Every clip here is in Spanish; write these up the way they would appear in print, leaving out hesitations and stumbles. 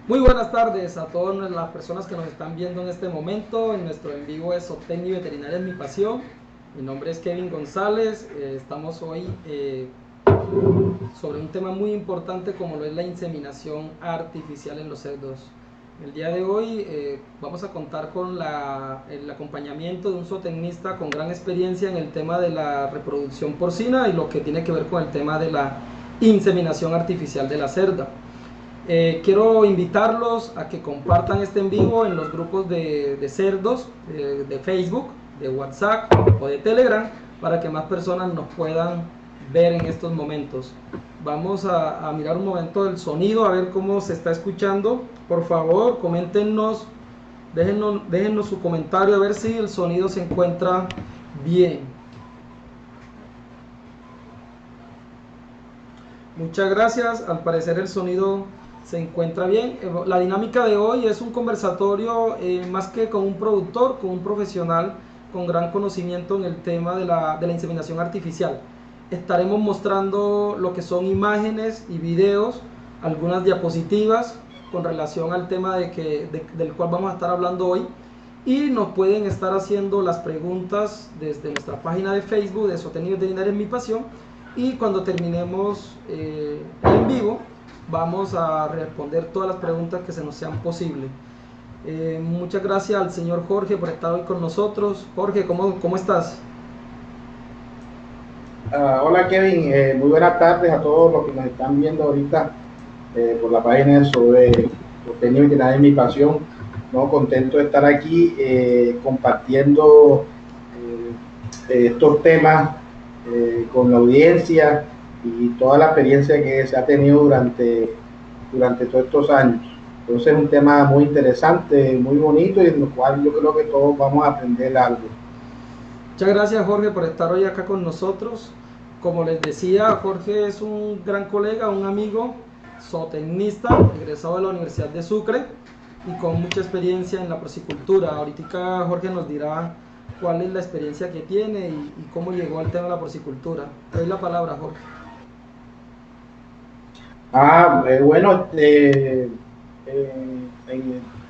Muy buenas tardes a todas las personas que nos están viendo en este momento. En nuestro en vivo es Zootecnia y Veterinaria es mi pasión. Mi nombre es Kevin González. Estamos hoy sobre un tema muy importante como lo es la inseminación artificial en los cerdos. El día de hoy vamos a contar con el acompañamiento de un zootecnista con gran experiencia en el tema de la reproducción porcina y lo que tiene que ver con el tema de la inseminación artificial de la cerda. Quiero invitarlos a que compartan este en vivo en los grupos de cerdos de Facebook, de WhatsApp o de Telegram para que más personas nos puedan ver en estos momentos. Vamos a mirar un momento el sonido, a ver cómo se está escuchando. Por favor, coméntenos, déjennos su comentario a ver si el sonido se encuentra bien. Muchas gracias, al parecer el sonido se encuentra bien. La dinámica de hoy es un conversatorio más que con un productor, con un profesional con gran conocimiento en el tema de la inseminación artificial. Estaremos mostrando lo que son imágenes y videos, algunas diapositivas con relación al tema del cual vamos a estar hablando hoy, y nos pueden estar haciendo las preguntas desde nuestra página de Facebook de Zootecnia y Veterinaria es mi pasión, y cuando terminemos en vivo vamos a responder todas las preguntas que se nos sean posibles. Muchas gracias al señor Jorge por estar hoy con nosotros. Jorge, ¿cómo estás? Hola Kevin, muy buenas tardes a todos los que nos están viendo ahorita por la página sobre Zootecnia y Veterinaria es mi pasión. No, contento de estar aquí compartiendo estos temas con la audiencia y toda la experiencia que se ha tenido durante todos estos años. Entonces es un tema muy interesante, muy bonito y en el cual yo creo que todos vamos a aprender algo. Muchas gracias Jorge por estar hoy acá con nosotros. Como les decía, Jorge es un gran colega, un amigo, zootecnista, egresado de la Universidad de Sucre y con mucha experiencia en la porcicultura. Ahorita Jorge nos dirá cuál es la experiencia que tiene y cómo llegó al tema de la porcicultura. Te doy la palabra, Jorge. Bueno,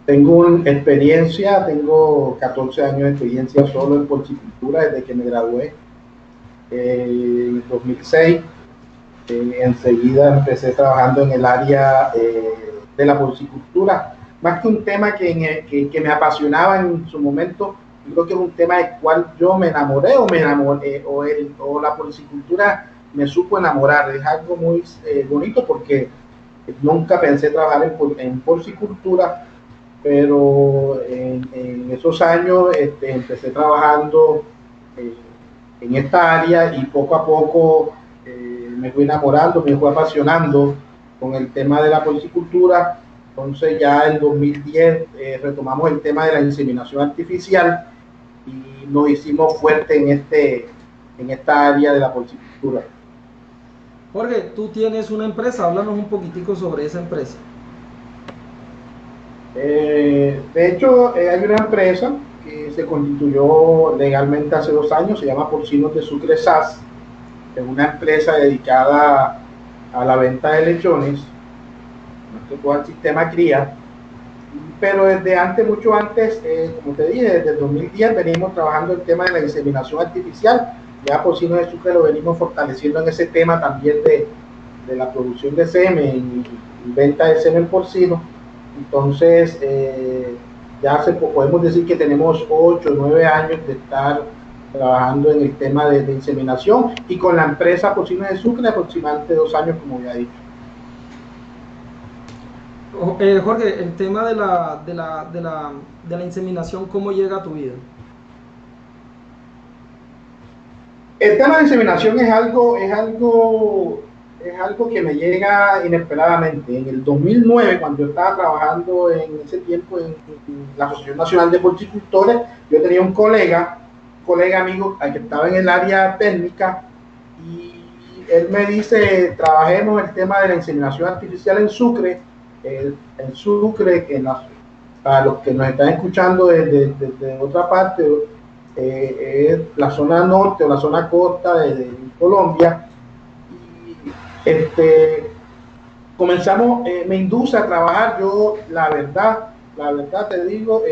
tengo experiencia, tengo 14 años de experiencia solo en porcicultura desde que me gradué en 2006. Enseguida empecé trabajando en el área de la porcicultura, más que un tema que me apasionaba en su momento. Yo creo que es un tema del cual yo me enamoré o la porcicultura me supo enamorar. Es algo muy bonito porque nunca pensé trabajar en porcicultura, pero en esos años empecé trabajando en esta área y poco a poco me fui enamorando, me fui apasionando con el tema de la porcicultura. Entonces ya en 2010 retomamos el tema de la inseminación artificial y nos hicimos fuertes en esta área de la porcicultura. Jorge, tú tienes una empresa, háblanos un poquitico sobre esa empresa. De hecho, hay una empresa que se constituyó legalmente hace 2 años, se llama Porcinos de Sucre SAS, es una empresa dedicada a la venta de lechones, todo el sistema cría, pero desde antes, mucho antes, como te dije, desde el 2010 venimos trabajando el tema de la inseminación artificial. Ya Porcinos de Sucre lo venimos fortaleciendo en ese tema también de la producción de semen y venta de semen porcino. Entonces, ya podemos decir que tenemos 8 o 9 años de estar trabajando en el tema de inseminación y con la empresa Porcinos de Sucre aproximadamente 2 años, como ya he dicho. Jorge, el tema de la inseminación, ¿cómo llega a tu vida? El tema de inseminación es algo que me llega inesperadamente. En el 2009, cuando yo estaba trabajando en ese tiempo en la Asociación Nacional de Porcicultores, yo tenía un colega amigo que estaba en el área técnica y él me dice, trabajemos el tema de la inseminación artificial en Sucre, para los que nos están escuchando desde otra parte, es la zona norte o la zona costa de Colombia. Y comenzamos, me induce a trabajar. Yo, la verdad te digo,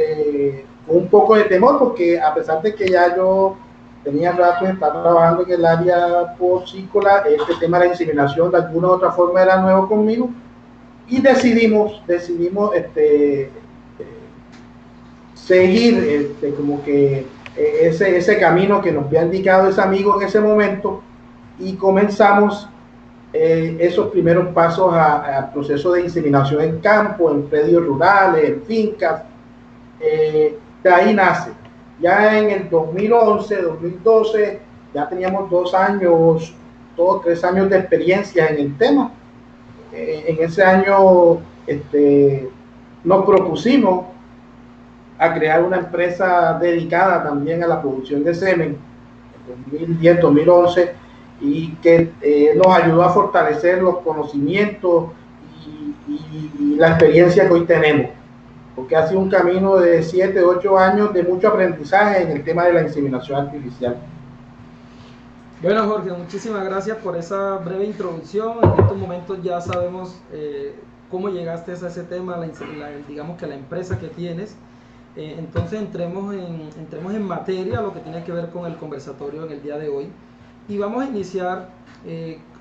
con un poco de temor, porque a pesar de que ya yo tenía rato de estar trabajando en el área porcícola, este tema de la inseminación de alguna u otra forma era nuevo conmigo, y decidimos seguir como que ese camino que nos había indicado ese amigo en ese momento, y comenzamos esos primeros pasos al proceso de inseminación en campo, en predios rurales, en fincas. De ahí nace. Ya en el 2011, 2012, ya teníamos 3 años de experiencia en el tema. En ese año nos propusimos a crear una empresa dedicada también a la producción de semen, en 2010, 2011, y que nos ayudó a fortalecer los conocimientos y la experiencia que hoy tenemos, porque ha sido un camino de 7, 8 años de mucho aprendizaje en el tema de la inseminación artificial. Bueno, Jorge, muchísimas gracias por esa breve introducción. En estos momentos ya sabemos cómo llegaste a ese tema, digamos que la empresa que tienes. Entonces entremos en materia, lo que tiene que ver con el conversatorio en el día de hoy. Y vamos a iniciar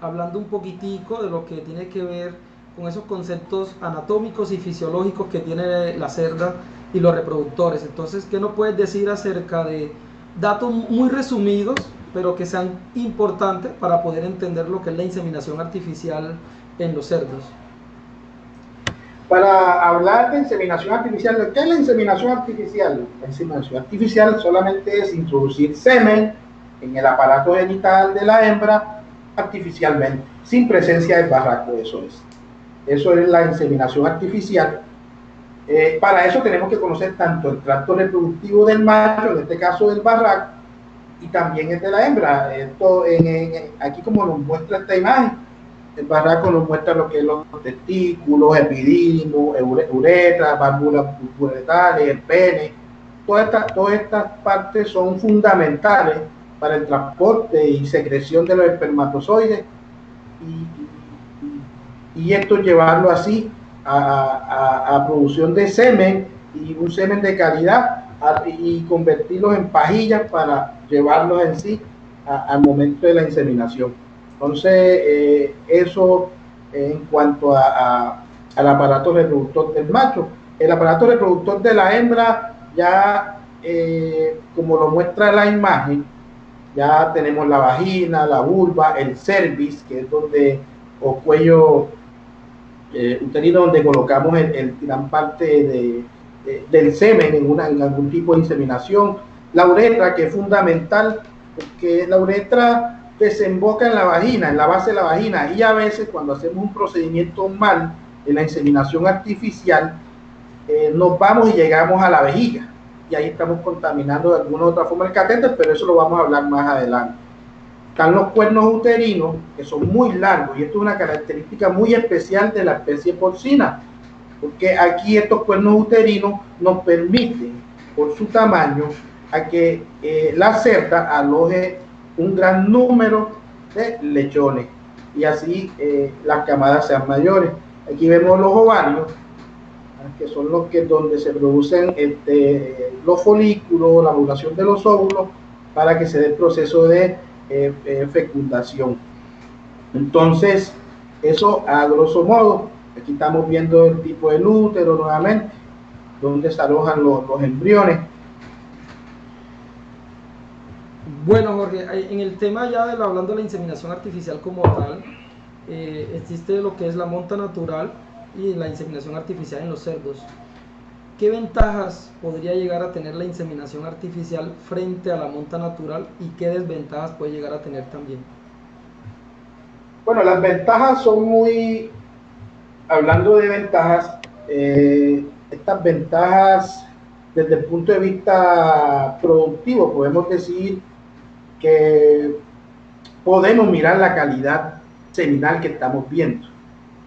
hablando un poquitico de lo que tiene que ver con esos conceptos anatómicos y fisiológicos que tiene la cerda y los reproductores. Entonces, ¿qué nos puedes decir acerca de datos muy resumidos, pero que sean importantes para poder entender lo que es la inseminación artificial en los cerdos? Para hablar de inseminación artificial, ¿qué es la inseminación artificial? La inseminación artificial solamente es introducir semen en el aparato genital de la hembra artificialmente, sin presencia del barraco. Eso es la inseminación artificial. Para eso tenemos que conocer tanto el tracto reproductivo del macho, en este caso del barraco, y también el de la hembra. Aquí, como nos muestra esta imagen, el barraco nos muestra lo que es los testículos, epidídimo, uretra, válvulas uretales, el pene. Todas estas partes son fundamentales para el transporte y secreción de los espermatozoides, y esto llevarlo así a producción de semen, y un semen de calidad, y convertirlos en pajillas para llevarlos en sí al momento de la inseminación. Entonces, eso en cuanto al aparato reproductor del macho. El aparato reproductor de la hembra, ya como lo muestra la imagen, ya tenemos la vagina, la vulva, el cervix, que es donde, o cuello uterino, donde colocamos gran parte del semen en algún tipo de inseminación. La uretra, que es fundamental, porque la uretra desemboca en la vagina, en la base de la vagina, y a veces cuando hacemos un procedimiento mal en la inseminación artificial, nos vamos y llegamos a la vejiga, y ahí estamos contaminando de alguna u otra forma el catéter, pero eso lo vamos a hablar más adelante. Están los cuernos uterinos, que son muy largos, y esto es una característica muy especial de la especie porcina, porque aquí estos cuernos uterinos nos permiten, por su tamaño, a que la cerda aloje un gran número de lechones, y así las camadas sean mayores. Aquí vemos los ovarios, que son donde se producen los folículos, la ovulación de los óvulos, para que se dé el proceso de fecundación. Entonces, eso a grosso modo. Aquí estamos viendo el tipo del útero nuevamente, donde se alojan los embriones. Bueno, Jorge, en el tema ya hablando de la inseminación artificial como tal, existe lo que es la monta natural y la inseminación artificial en los cerdos. ¿Qué ventajas podría llegar a tener la inseminación artificial frente a la monta natural, y qué desventajas puede llegar a tener también? Bueno, las ventajas son hablando de ventajas, estas ventajas desde el punto de vista productivo, podemos decir que podemos mirar la calidad seminal que estamos viendo,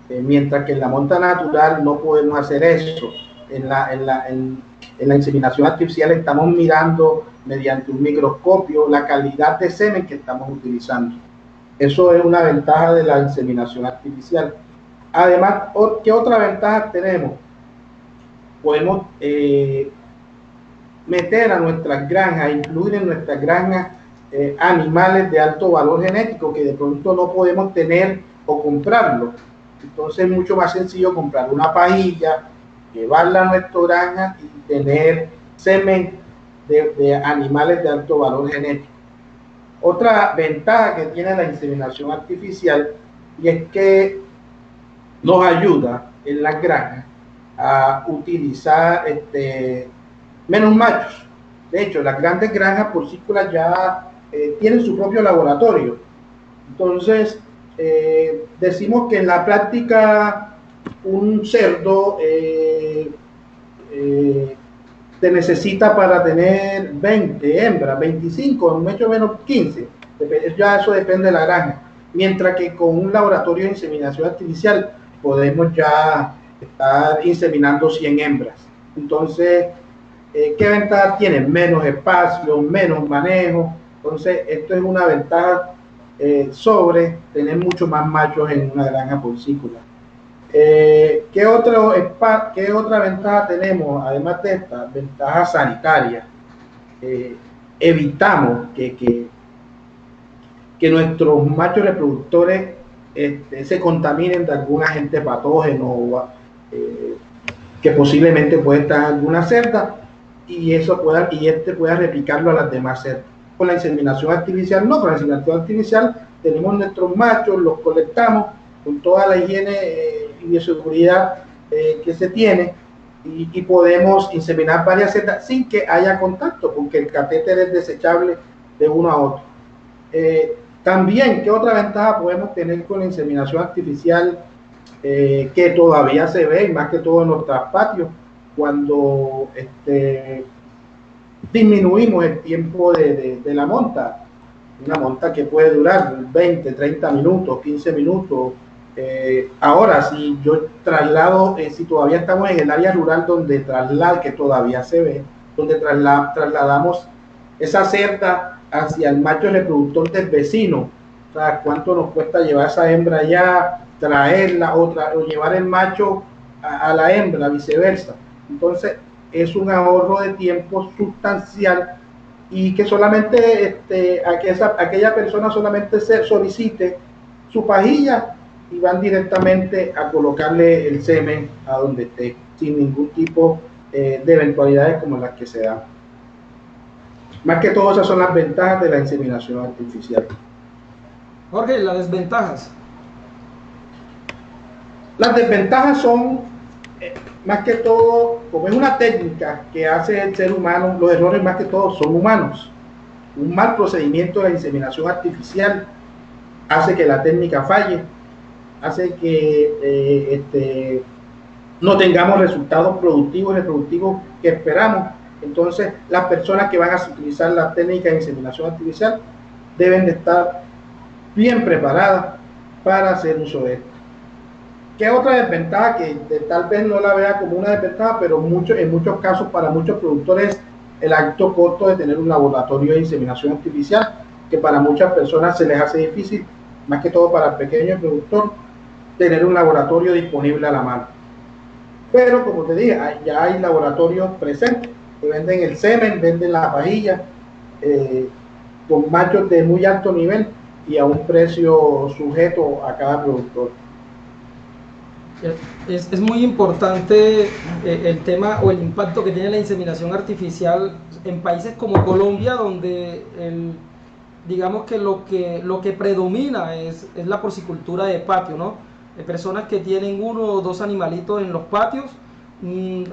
mientras que en la monta natural no podemos hacer eso. En la inseminación artificial estamos mirando mediante un microscopio la calidad de semen que estamos utilizando. Eso es una ventaja de la inseminación artificial. Además, ¿qué otra ventaja tenemos? Podemos meter a nuestras granjas, incluir en nuestras granjas animales de alto valor genético que de pronto no podemos tener o comprarlo. Entonces es mucho más sencillo comprar una pajilla, llevarla a nuestra granja y tener semen de animales de alto valor genético. Otra ventaja que tiene la inseminación artificial y es que nos ayuda en las granjas a utilizar menos machos. De hecho, las grandes granjas porcícolas ya tienen su propio laboratorio. Entonces, decimos que en la práctica un cerdo te necesita para tener 20 hembras, 25, mucho menos 15. Ya eso depende de la granja. Mientras que con un laboratorio de inseminación artificial podemos ya estar inseminando 100 hembras. Entonces, ¿qué ventaja tiene? Menos espacio, menos manejo. Entonces, esto es una ventaja sobre tener mucho más machos en una granja porcícola. ¿Qué otra ventaja tenemos? Además de esta ventaja sanitaria, evitamos que nuestros machos reproductores se contaminen de algún agente patógeno que posiblemente pueda estar en alguna cerda y pueda replicarlo a las demás cerdas. Con la inseminación artificial no, con la inseminación artificial tenemos nuestros machos, los colectamos con toda la higiene y bioseguridad que se tiene y podemos inseminar varias cerdas sin que haya contacto, porque el catéter es desechable de uno a otro. También, ¿qué otra ventaja podemos tener con la inseminación artificial que todavía se ve, y más que todo en los traspatios, cuando disminuimos el tiempo de la monta? Una monta que puede durar 20, 30 minutos, 15 minutos. Ahora, si yo traslado, si todavía estamos en el área rural que todavía se ve, donde trasladamos esa cerda hacia el macho reproductor del vecino, o sea, ¿cuánto nos cuesta llevar esa hembra allá, traerla o llevar el macho a la hembra, viceversa? Entonces, es un ahorro de tiempo sustancial y que solamente aquella persona solamente se solicite su pajilla y van directamente a colocarle el semen a donde esté, sin ningún tipo de eventualidades como las que se dan. Más que todo, esas son las ventajas de la inseminación artificial. Jorge, las desventajas. Las desventajas son, más que todo, como es una técnica que hace el ser humano, los errores más que todo son humanos. Un mal procedimiento de la inseminación artificial hace que la técnica falle, hace que no tengamos resultados productivos y reproductivos que esperamos. Entonces, las personas que van a utilizar la técnica de inseminación artificial deben de estar bien preparadas para hacer uso de esto. ¿Qué otra desventaja que tal vez no la vea como una desventaja, pero en muchos casos para muchos productores el alto costo de tener un laboratorio de inseminación artificial, que para muchas personas se les hace difícil, más que todo para el pequeño productor, tener un laboratorio disponible a la mano? Pero como te dije, ya hay laboratorios presentes que venden el semen, venden la pajilla, con machos de muy alto nivel y a un precio sujeto a cada productor. Es muy importante el tema o el impacto que tiene la inseminación artificial en países como Colombia, donde digamos que lo que predomina es la porcicultura de patio, ¿no? Personas que tienen 1 o 2 animalitos en los patios,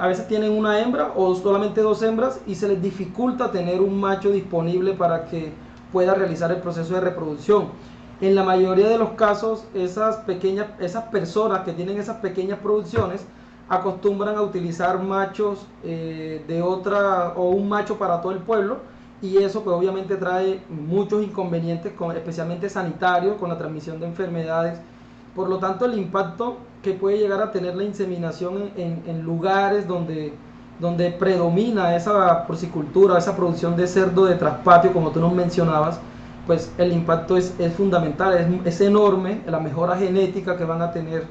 a veces tienen una hembra o solamente 2 hembras y se les dificulta tener un macho disponible para que pueda realizar el proceso de reproducción. En la mayoría de los casos, esas personas que tienen esas pequeñas producciones acostumbran a utilizar machos o un macho para todo el pueblo, y eso pues obviamente trae muchos inconvenientes, especialmente sanitarios, con la transmisión de enfermedades. Por lo tanto, el impacto que puede llegar a tener la inseminación en lugares donde predomina esa porcicultura, esa producción de cerdo de traspatio, como tú nos mencionabas, pues el impacto es fundamental, es enorme, la mejora genética que van a tener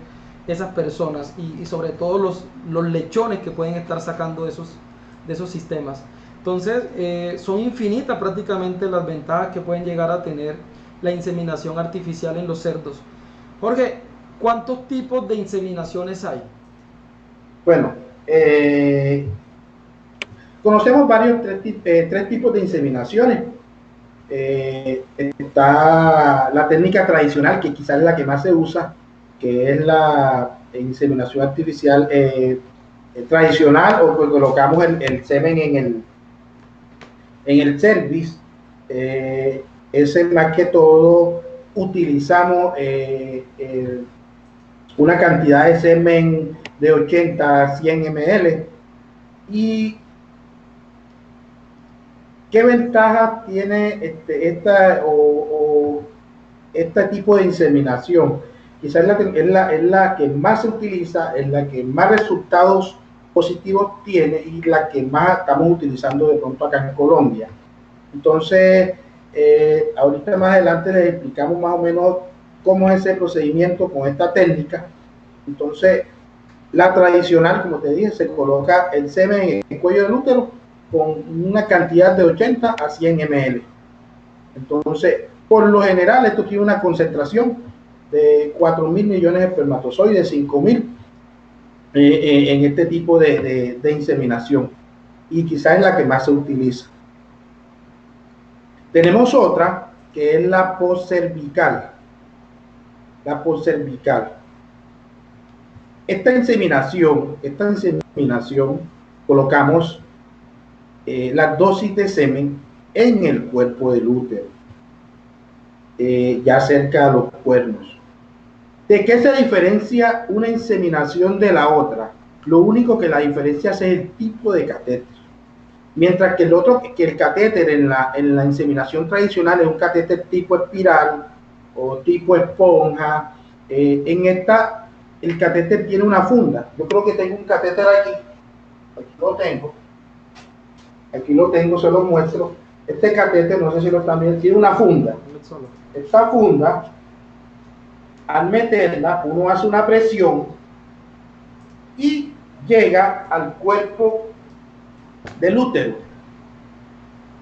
esas personas y sobre todo los lechones que pueden estar sacando de esos sistemas. Entonces, son infinitas prácticamente las ventajas que pueden llegar a tener la inseminación artificial en los cerdos. Jorge, ¿cuántos tipos de inseminaciones hay? Bueno, conocemos tres tipos de inseminaciones. Está la técnica tradicional, que quizás es la que más se usa, que es la inseminación artificial tradicional, o que colocamos el semen en el cervix. Ese más que todo utilizamos una cantidad de semen de 80 a 100 ml. ¿Y qué ventaja tiene este tipo de inseminación? Quizás es la que más se utiliza, es la que más resultados positivos tiene y la que más estamos utilizando de pronto acá en Colombia. Entonces, ahorita más adelante les explicamos más o menos cómo es ese procedimiento con esta técnica. Entonces, la tradicional, como te dije, se coloca el semen en el cuello del útero con una cantidad de 80 a 100 ml. Entonces, por lo general, esto tiene una concentración de 4.000 millones de espermatozoides, 5.000 en este tipo de inseminación, y quizás es la que más se utiliza. Tenemos otra que es la postcervical. La postcervical. Esta inseminación colocamos la dosis de semen en el cuerpo del útero, ya cerca de los cuernos. ¿De qué se diferencia una inseminación de la otra? Lo único que la diferencia es el tipo de catéter. Mientras que el catéter en la inseminación tradicional es un catéter tipo espiral o tipo esponja, en esta el catéter tiene una funda. Yo creo que tengo un catéter aquí lo tengo, se lo muestro. Este catéter, no sé si lo están viendo, tiene una funda. Esta funda, al meterla, uno hace una presión y llega al cuerpo del útero.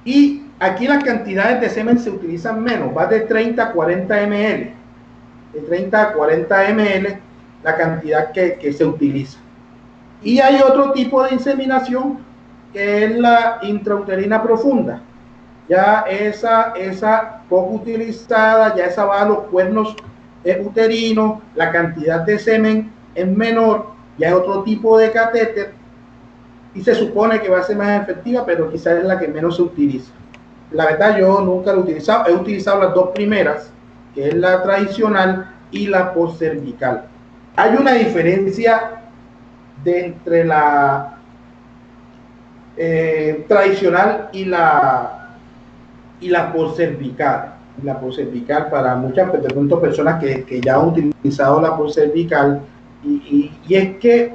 Y aquí las cantidades de semen se utilizan menos, va de 30 a 40 ml. De 30 a 40 ml la cantidad que se utiliza. Y hay otro tipo de inseminación que es la intrauterina profunda. Ya esa poco utilizada, ya esa va a los cuernos uterinos, la cantidad de semen es menor, ya es otro tipo de catéter y se supone que va a ser más efectiva, pero quizás es la que menos se utiliza. La verdad, yo nunca lo he utilizado, he utilizado las dos primeras, que es la tradicional y la postcervical. Hay una diferencia entre la tradicional y la postcervical. La postcervical, para muchas personas que ya han utilizado la postcervical, y es que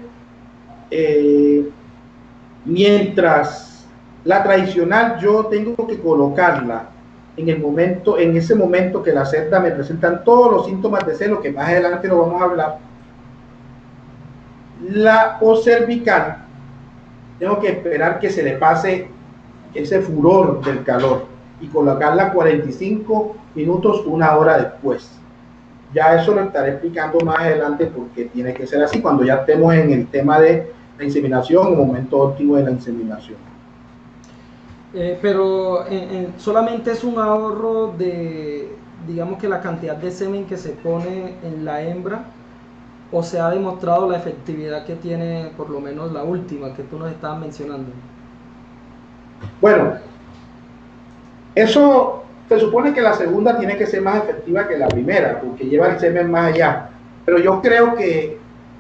mientras la tradicional yo tengo que colocarla en ese momento que la cerda me presentan todos los síntomas de celo, que más adelante lo vamos a hablar. La postcervical tengo que esperar que se le pase ese furor del calor y colocarla 45 minutos, una hora después. Ya eso lo estaré explicando más adelante porque tiene que ser así cuando ya estemos en el tema de la inseminación, el momento óptimo de la inseminación. Pero solamente es un ahorro de, digamos, que la cantidad de semen que se pone en la hembra, o se ha demostrado la efectividad que tiene por lo menos la última que tú nos estabas mencionando. Bueno, eso se supone que la segunda tiene que ser más efectiva que la primera porque lleva el semen más allá, pero yo creo que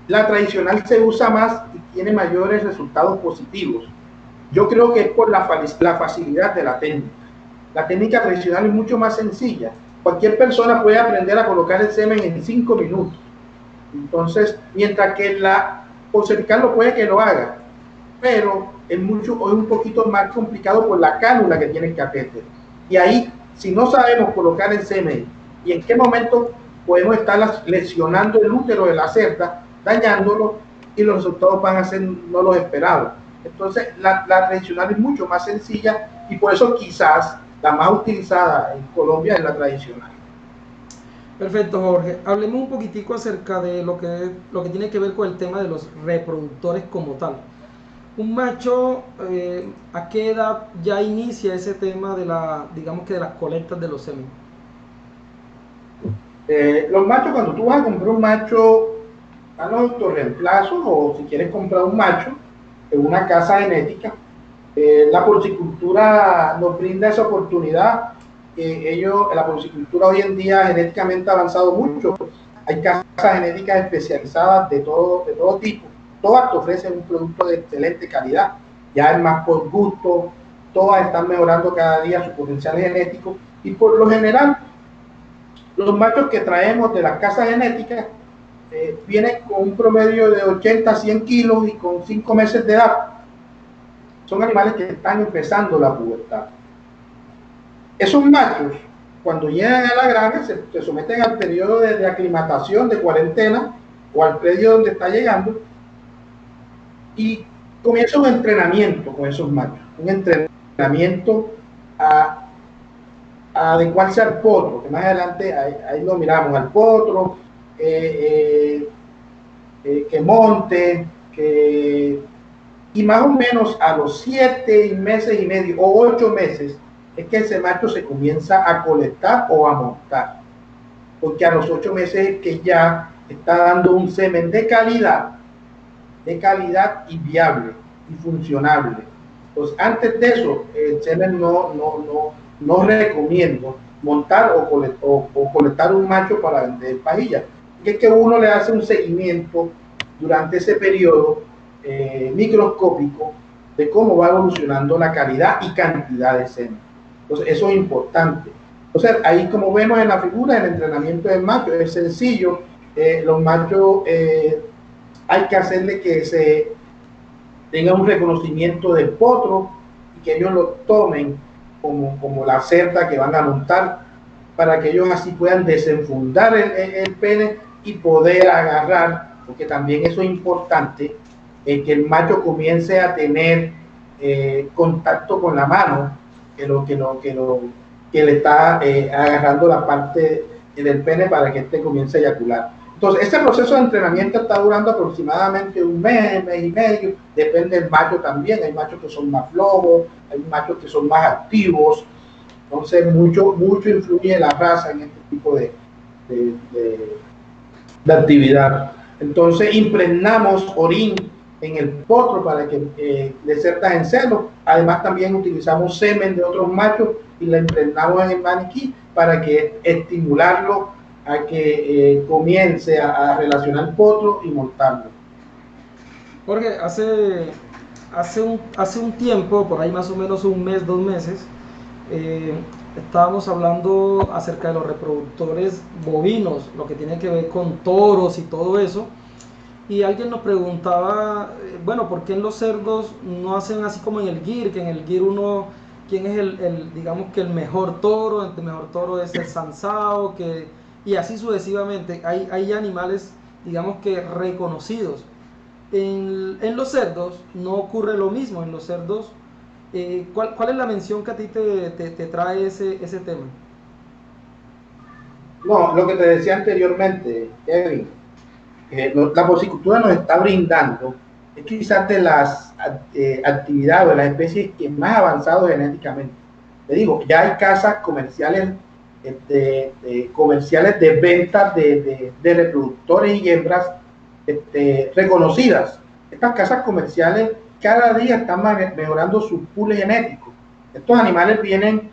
la tradicional se usa más y tiene mayores resultados positivos. Yo creo que es por la facilidad de la técnica. La técnica tradicional es mucho más sencilla. Cualquier persona puede aprender a colocar el semen en 5 minutos. Entonces, mientras que la postcervical lo puede que lo haga, pero es un poquito más complicado por la cánula que tiene el catéter. Y ahí, si no sabemos colocar el semen y en qué momento podemos estar lesionando el útero de la cerda, dañándolo y los resultados van a ser no los esperados. Entonces, la tradicional es mucho más sencilla y por eso quizás la más utilizada en Colombia es la tradicional. Perfecto, Jorge. Hablemos un poquitico acerca de lo que tiene que ver con el tema de los reproductores como tal. Un macho, ¿a qué edad ya inicia ese tema de digamos que de las colectas de los semen? Los machos, cuando tú vas a comprar un macho a los autorreemplazos o si quieres comprar un macho en una casa genética, la porcicultura nos brinda esa oportunidad. La porcicultura hoy en día genéticamente ha avanzado mucho. Hay casas genéticas especializadas de todo tipo. Todas te ofrecen un producto de excelente calidad. Ya es más por gusto. Todas están mejorando cada día su potencial genético. Y por lo general, los machos que traemos de las casas genéticas vienen con un promedio de 80 a 100 kilos y con 5 meses de edad. Son animales que están empezando la pubertad. Esos machos, cuando llegan a la granja, se someten al periodo de aclimatación, de cuarentena, o al predio donde está llegando, y comienza un entrenamiento con esos machos, un entrenamiento a adecuarse al potro, que más adelante ahí lo miramos, al potro, que monte, y más o menos a los 7 meses y medio o 8 meses es que ese macho se comienza a colectar o a montar, porque a los 8 meses es que ya está dando un semen de calidad y viable y funcionable. Entonces, antes de eso, el semen no recomiendo montar o colectar un macho para vender pajilla, que es que uno le hace un seguimiento durante ese periodo microscópico de cómo va evolucionando la calidad y cantidad de semen. Entonces, eso es importante. Entonces, ahí como vemos en la figura, el entrenamiento del macho es sencillo. Los machos hay que hacerle que se tenga un reconocimiento del potro y que ellos lo tomen como la cerda que van a montar, para que ellos así puedan desenfundar el pene y poder agarrar, porque también eso es importante, que el macho comience a tener contacto con la mano, que le está agarrando la parte del pene para que éste comience a eyacular. Entonces, este proceso de entrenamiento está durando aproximadamente un mes y medio, depende del macho también. Hay machos que son más flojos, hay machos que son más activos. Entonces, mucho influye la raza en este tipo de actividad. Entonces, impregnamos orín en el potro para que de cerdas en celo. Además, también utilizamos semen de otros machos y la impregnamos en el maniquí para que estimularlo a que comience a relacionar potro y montarlo. Jorge, hace un tiempo, por ahí más o menos un mes, 2 meses, estábamos hablando acerca de los reproductores bovinos, lo que tiene que ver con toros y todo eso, y alguien nos preguntaba, bueno, ¿por qué en los cerdos no hacen así como en el GIR? Que en el GIR ¿quién es digamos que el mejor toro? El mejor toro es el Sansao, y así sucesivamente. Hay animales, digamos que reconocidos. En los cerdos no ocurre lo mismo. En los cerdos, ¿cuál es la mención que a ti te trae ese tema? No, lo que te decía anteriormente, Kevin, la porcicultura nos está brindando es quizás de las actividades, de las especies que más avanzado genéticamente. Te digo, ya hay casas comerciales de ventas de reproductores y hembras reconocidas. Estas casas comerciales cada día están mejorando su pool genético. Estos animales vienen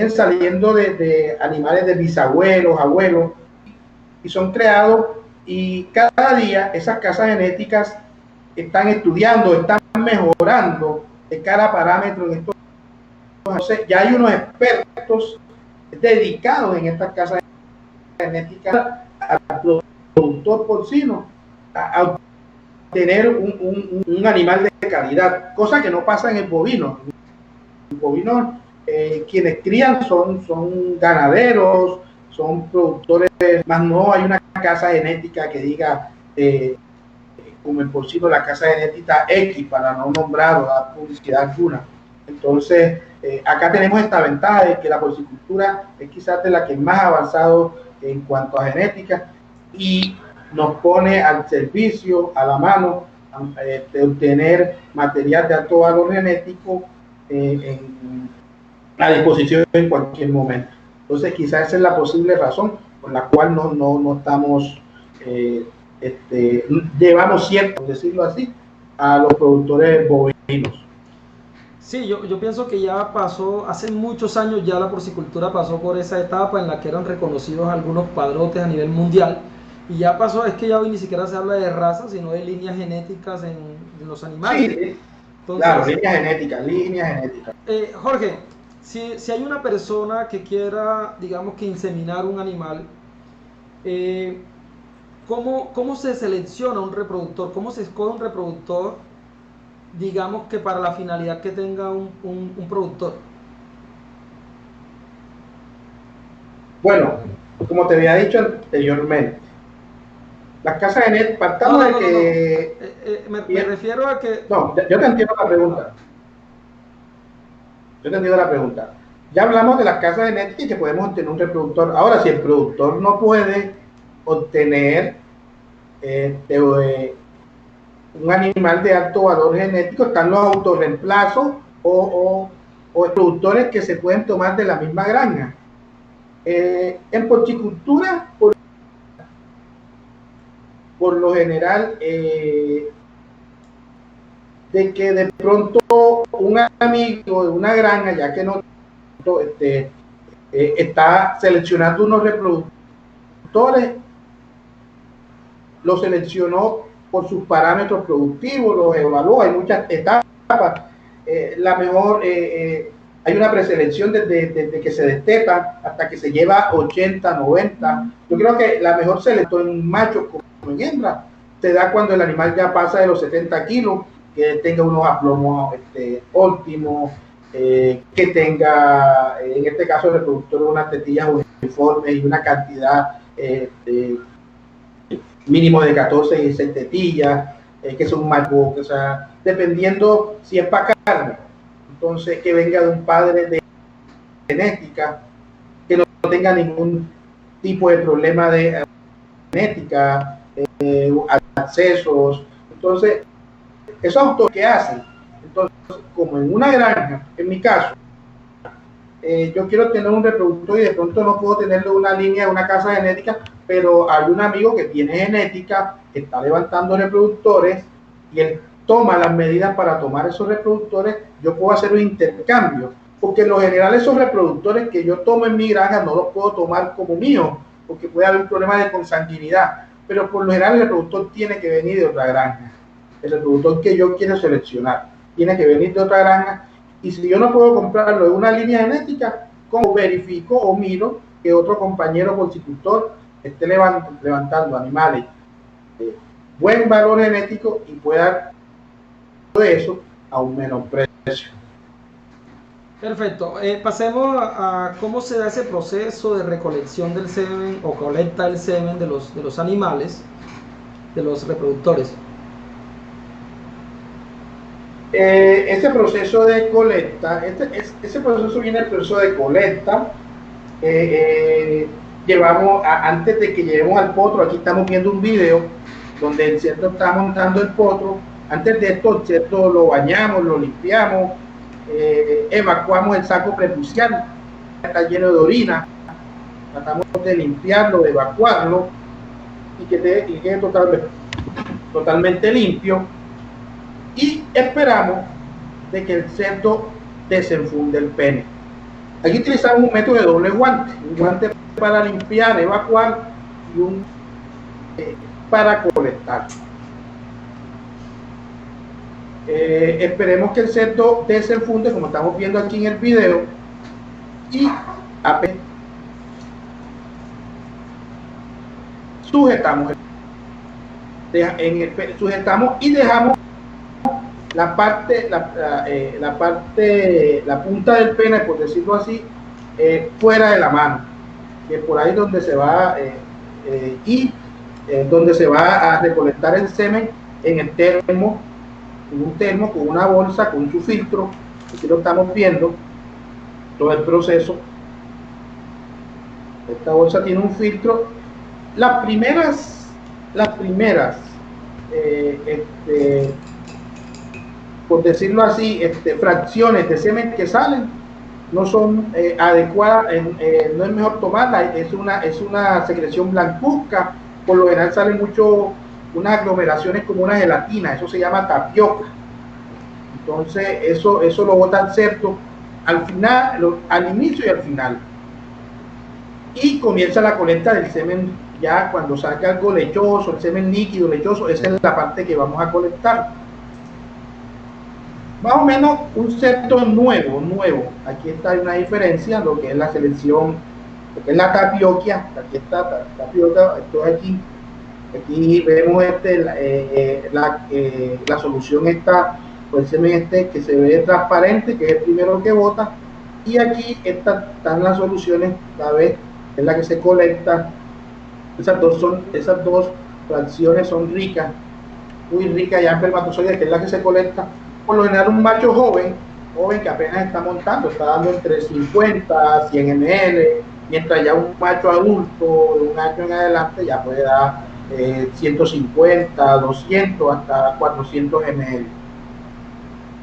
saliendo de animales de bisabuelos, abuelos, y son creados, y cada día esas casas genéticas están estudiando, están mejorando de cada parámetro en estos. Entonces, ya hay unos expertos dedicados en estas casas genéticas al productor porcino a obtener un animal de calidad, cosa que no pasa en el bovino. En el bovino, quienes crían son ganaderos, son productores, más no hay una casa genética que diga como el porcino, la casa genética X, para no nombrar o dar publicidad alguna. Entonces, acá tenemos esta ventaja de que la porcicultura es quizás de la que más ha avanzado en cuanto a genética y nos pone al servicio, a la mano, de obtener material de alto valor genético a disposición en cualquier momento. Entonces, quizás esa es la posible razón por la cual no estamos, llevamos cierto, decirlo así, a los productores bovinos. Sí, yo pienso que ya pasó, hace muchos años ya la porcicultura pasó por esa etapa en la que eran reconocidos algunos padrotes a nivel mundial, y ya pasó, es que ya hoy ni siquiera se habla de razas, sino de líneas genéticas en los animales. Sí, entonces, claro, línea genética. Jorge, si hay una persona que quiera, digamos que inseminar un animal, ¿cómo se selecciona un reproductor? ¿Cómo se escoge un reproductor, digamos que para la finalidad que tenga un productor? Bueno, como te había dicho anteriormente, las casas genéticas, partamos de que... Me refiero a que... No, yo te entiendo la pregunta. Yo te entiendo la pregunta. Ya hablamos de las casas genéticas y que podemos obtener un reproductor. Ahora, si el productor no puede obtener un animal de alto valor genético, están los autorreemplazos o productores que se pueden tomar de la misma granja. En porcicultura, por lo general, de que de pronto un amigo de una granja, ya que no está seleccionando unos reproductores, lo seleccionó por sus parámetros productivos, los evaluó, hay muchas etapas. La mejor, hay una preselección desde que se destepan hasta que se lleva 80, 90. Yo creo que la mejor selección en machos como en hembra se da cuando el animal ya pasa de los 70 kilos, que tenga unos aplomos óptimos, que tenga, en este caso el reproductor, unas tetillas uniformes y una cantidad mínimo de 14 y 16 tetillas, que son más o sea, dependiendo si es para carne. Entonces, que venga de un padre de genética, que no tenga ningún tipo de problema de genética, accesos. Entonces, esos autores que hacen. Entonces, como en una granja, en mi caso, yo quiero tener un reproductor y de pronto no puedo tenerlo una línea de una casa genética, pero hay un amigo que tiene genética, que está levantando reproductores y él toma las medidas para tomar esos reproductores. Yo puedo hacer un intercambio, porque en lo general esos reproductores que yo tomo en mi granja no los puedo tomar como míos, porque puede haber un problema de consanguinidad, pero por lo general el reproductor tiene que venir de otra granja. El reproductor que yo quiero seleccionar tiene que venir de otra granja, y si yo no puedo comprarlo en una línea genética, ¿cómo verifico o miro que otro compañero porcicultor esté levantando animales de buen valor genético y pueda dar de eso a un menor precio? Perfecto. Pasemos a cómo se da ese proceso de recolección del semen o colecta el semen de los animales, de los reproductores. Ese proceso de colecta, ese proceso viene del proceso de colecta. Llevamos, antes de que lleguemos al potro, aquí estamos viendo un video donde el cerdo está montando el potro. Antes de esto, el cerdo lo bañamos, lo limpiamos, evacuamos el saco prepucial, está lleno de orina, tratamos de limpiarlo, de evacuarlo y que quede totalmente limpio, y esperamos de que el cerdo desenfunde el pene. Aquí utilizamos un método de doble guante, un guante para limpiar, evacuar y un para colectar. Esperemos que el cerdo desenfunde, como estamos viendo aquí en el video, y sujetamos y dejamos la punta del pene, por decirlo así, fuera de la mano, que por ahí donde se va, y donde se va a recolectar el semen en el termo, en un termo con una bolsa, con su filtro. Aquí lo estamos viendo, todo el proceso. Esta bolsa tiene un filtro. Las primeras por decirlo así, fracciones de semen que salen no son adecuadas, no es mejor tomarla, es una secreción blancuzca. Por lo general salen mucho unas aglomeraciones como una gelatina, eso se llama tapioca. Entonces eso lo botan cerdo al final, al inicio y al final. Y comienza la colecta del semen, ya cuando salga algo lechoso, el semen líquido, lechoso, esa es la parte que vamos a colectar. Más o menos un cerdo nuevo. Aquí está una diferencia, lo que es la selección, lo que es la tapioquia. Aquí está tapioca, esto aquí vemos la solución está, pues el semen que se ve transparente, que es el primero que bota, y aquí están las soluciones, la vez es la que se colecta. Esas dos fracciones son ricas, muy ricas ya en espermatozoides, que es la que se colecta. Por lo general un macho joven que apenas está montando, está dando entre 50 a 100 ml, mientras ya un macho adulto de un año en adelante ya puede dar 150, 200 hasta 400 ml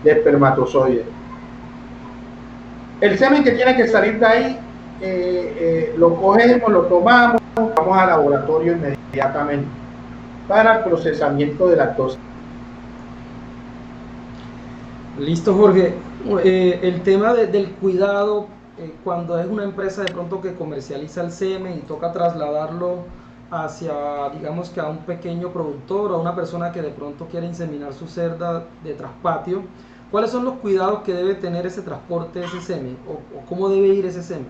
de espermatozoides. El semen que tiene que salir de ahí, lo cogemos, lo tomamos, vamos al laboratorio inmediatamente para el procesamiento de lactosa. Listo, Jorge. El tema del cuidado, cuando es una empresa de pronto que comercializa el semen y toca trasladarlo hacia, digamos que a un pequeño productor o a una persona que de pronto quiere inseminar su cerda de traspatio, ¿cuáles son los cuidados que debe tener ese transporte de ese semen? ¿O cómo debe ir ese semen?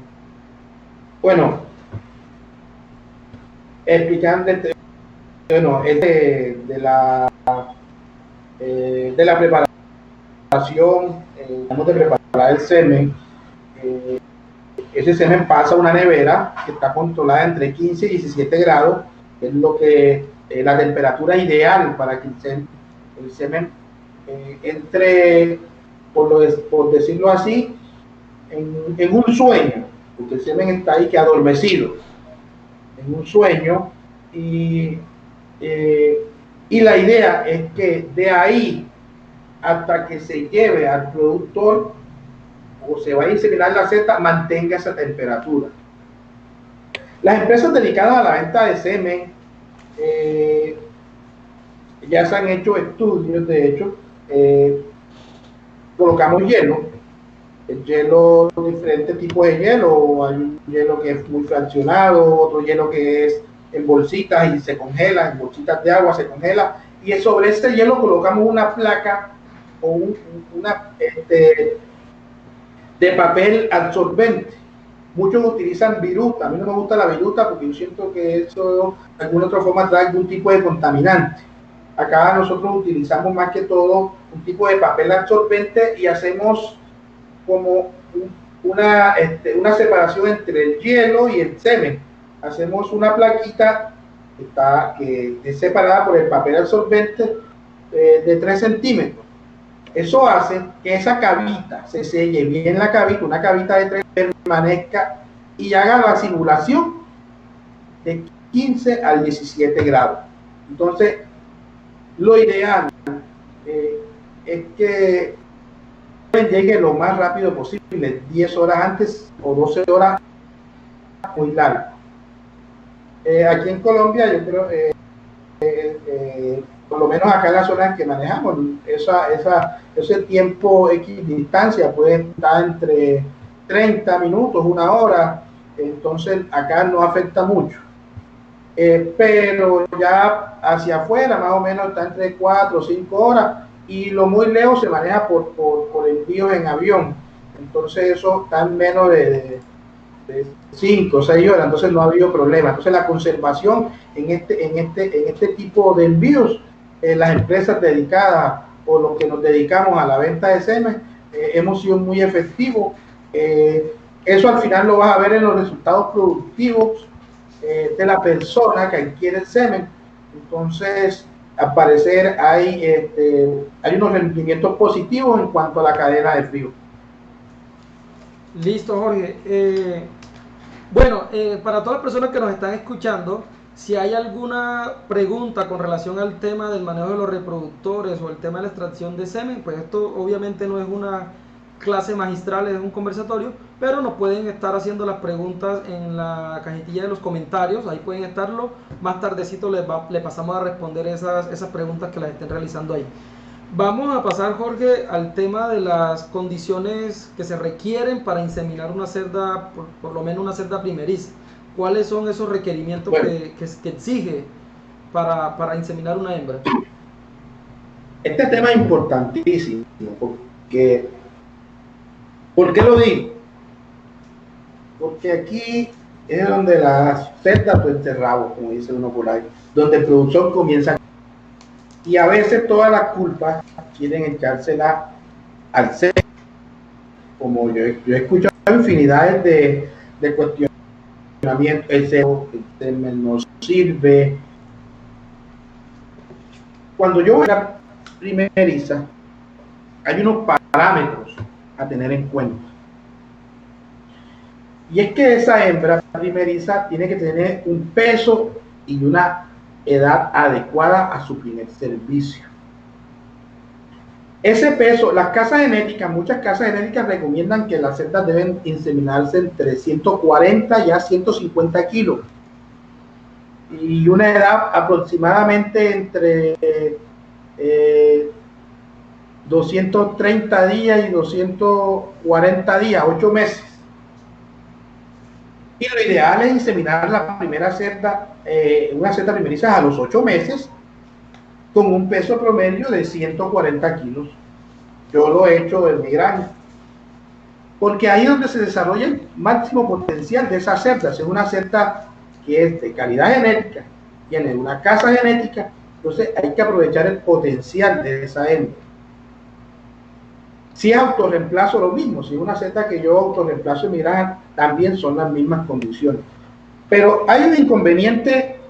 Bueno, explicando, bueno, de la preparación, vamos de preparar el semen. Ese semen pasa a una nevera que está controlada entre 15 y 17 grados, que es lo que la temperatura ideal para que el semen entre, por decirlo así, en un sueño, porque el semen está ahí que adormecido, en un sueño, y la idea es que de ahí hasta que se lleve al productor o se va a inseminar la seta, mantenga esa temperatura. Las empresas dedicadas a la venta de semen, ya se han hecho estudios, de hecho, colocamos hielo, el hielo, diferentes tipos de hielo. Hay un hielo que es muy fraccionado, otro hielo que es en bolsitas y se congela, en bolsitas de agua se congela, y sobre este hielo colocamos una placa o una de papel absorbente. Muchos utilizan viruta. A mí no me gusta la viruta porque yo siento que eso de alguna otra forma trae algún tipo de contaminante. Acá nosotros utilizamos más que todo un tipo de papel absorbente y hacemos como una separación entre el hielo y el semen. Hacemos una plaquita que es separada por el papel absorbente de 3 centímetros. Eso hace que esa cavita se selle bien, la cavita, una cavita de 3, permanezca y haga la simulación de 15 al 17 grados. Entonces, lo ideal es que llegue lo más rápido posible, 10 horas antes o 12 horas muy largo. Aquí en Colombia, yo creo, por lo menos acá en las zonas que manejamos, ese tiempo equidistancia puede estar entre 30 minutos, 1 hora, entonces acá no afecta mucho. Pero ya hacia afuera más o menos está entre 4 o 5 horas, y lo muy lejos se maneja por envíos en avión, entonces eso está en menos de 5 o 6 horas, entonces no ha habido problema. Entonces la conservación en este tipo de envíos, las empresas dedicadas o los que nos dedicamos a la venta de semen, hemos sido muy efectivos. Eso al final lo vas a ver en los resultados productivos de la persona que adquiere el semen, Entonces, al parecer hay unos rendimientos positivos en cuanto a la cadena de frío. Listo, Jorge. Bueno, para todas las personas que nos están escuchando, si hay alguna pregunta con relación al tema del manejo de los reproductores o el tema de la extracción de semen, pues esto obviamente no es una clase magistral, es un conversatorio, pero nos pueden estar haciendo las preguntas en la cajetilla de los comentarios, ahí pueden estarlo, más tardecito le pasamos a responder esas preguntas que las estén realizando ahí. Vamos a pasar, Jorge, al tema de las condiciones que se requieren para inseminar una cerda, por lo menos una cerda primeriza. ¿Cuáles son esos requerimientos que exige para inseminar una hembra? Este tema es importantísimo, porque, ¿por qué lo digo? Porque aquí es donde la cerda tuerce el rabo, como dice uno por ahí, donde el productor comienza. Y a veces todas las culpas quieren echársela al cerdo. Como yo he escuchado infinidades de cuestionamientos, el semen no sirve. Cuando yo voy a la primeriza, hay unos parámetros a tener en cuenta. Y es que esa hembra primeriza tiene que tener un peso y una edad adecuada a su primer servicio. Ese peso, las casas genéticas, muchas casas genéticas recomiendan que las cerdas deben inseminarse entre 140 y a 150 kilos y una edad aproximadamente entre 230 días y 240 días, 8 meses. Y lo ideal es inseminar la primera cerda, una cerda primeriza a los 8 meses con un peso promedio de 140 kilos. Yo lo he hecho en mi granja. Porque ahí es donde se desarrolla el máximo potencial de esa cerda. Es una cerda que es de calidad genética, tiene una casa genética, entonces hay que aprovechar el potencial de esa hembra. Si es autorreemplazo, lo mismo. Si es una cerda que yo autorreemplazo en mi granja, también son las mismas condiciones. Pero hay un inconveniente,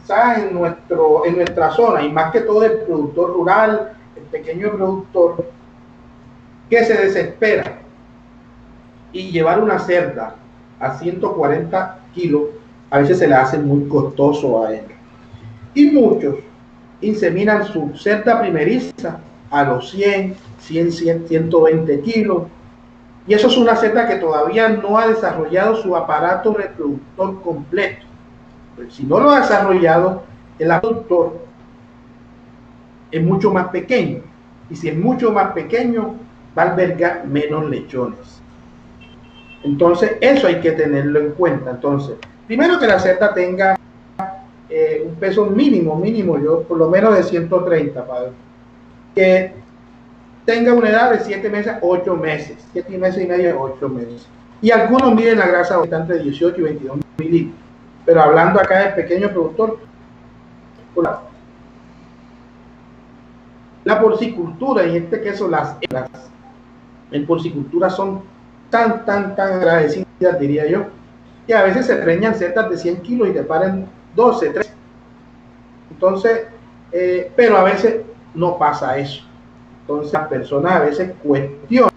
¿sabes? En nuestra zona, y más que todo el productor rural, el pequeño productor, que se desespera y llevar una cerda a 140 kilos a veces se le hace muy costoso a él. Y muchos inseminan su cerda primeriza a los 100, 120 kilos. Y eso es una cerda que todavía no ha desarrollado su aparato reproductor completo. Pero si no lo ha desarrollado, el reproductor es mucho más pequeño. Y si es mucho más pequeño, va a albergar menos lechones. Entonces, eso hay que tenerlo en cuenta. Entonces, primero que la cerda tenga un peso mínimo, yo por lo menos de 130, padre. Que tenga una edad de 7 meses, 8 meses, 7 meses y medio, 8 meses. Y algunos miden la grasa entre 18 y 22 mililitros. Pero hablando acá del pequeño productor, la porcicultura, y este queso, las en porcicultura son tan agradecidas, diría yo, que a veces se preñan cerdas de 100 kilos y te paren 12, 13. Entonces, pero a veces no pasa eso. Entonces las personas a veces cuestionan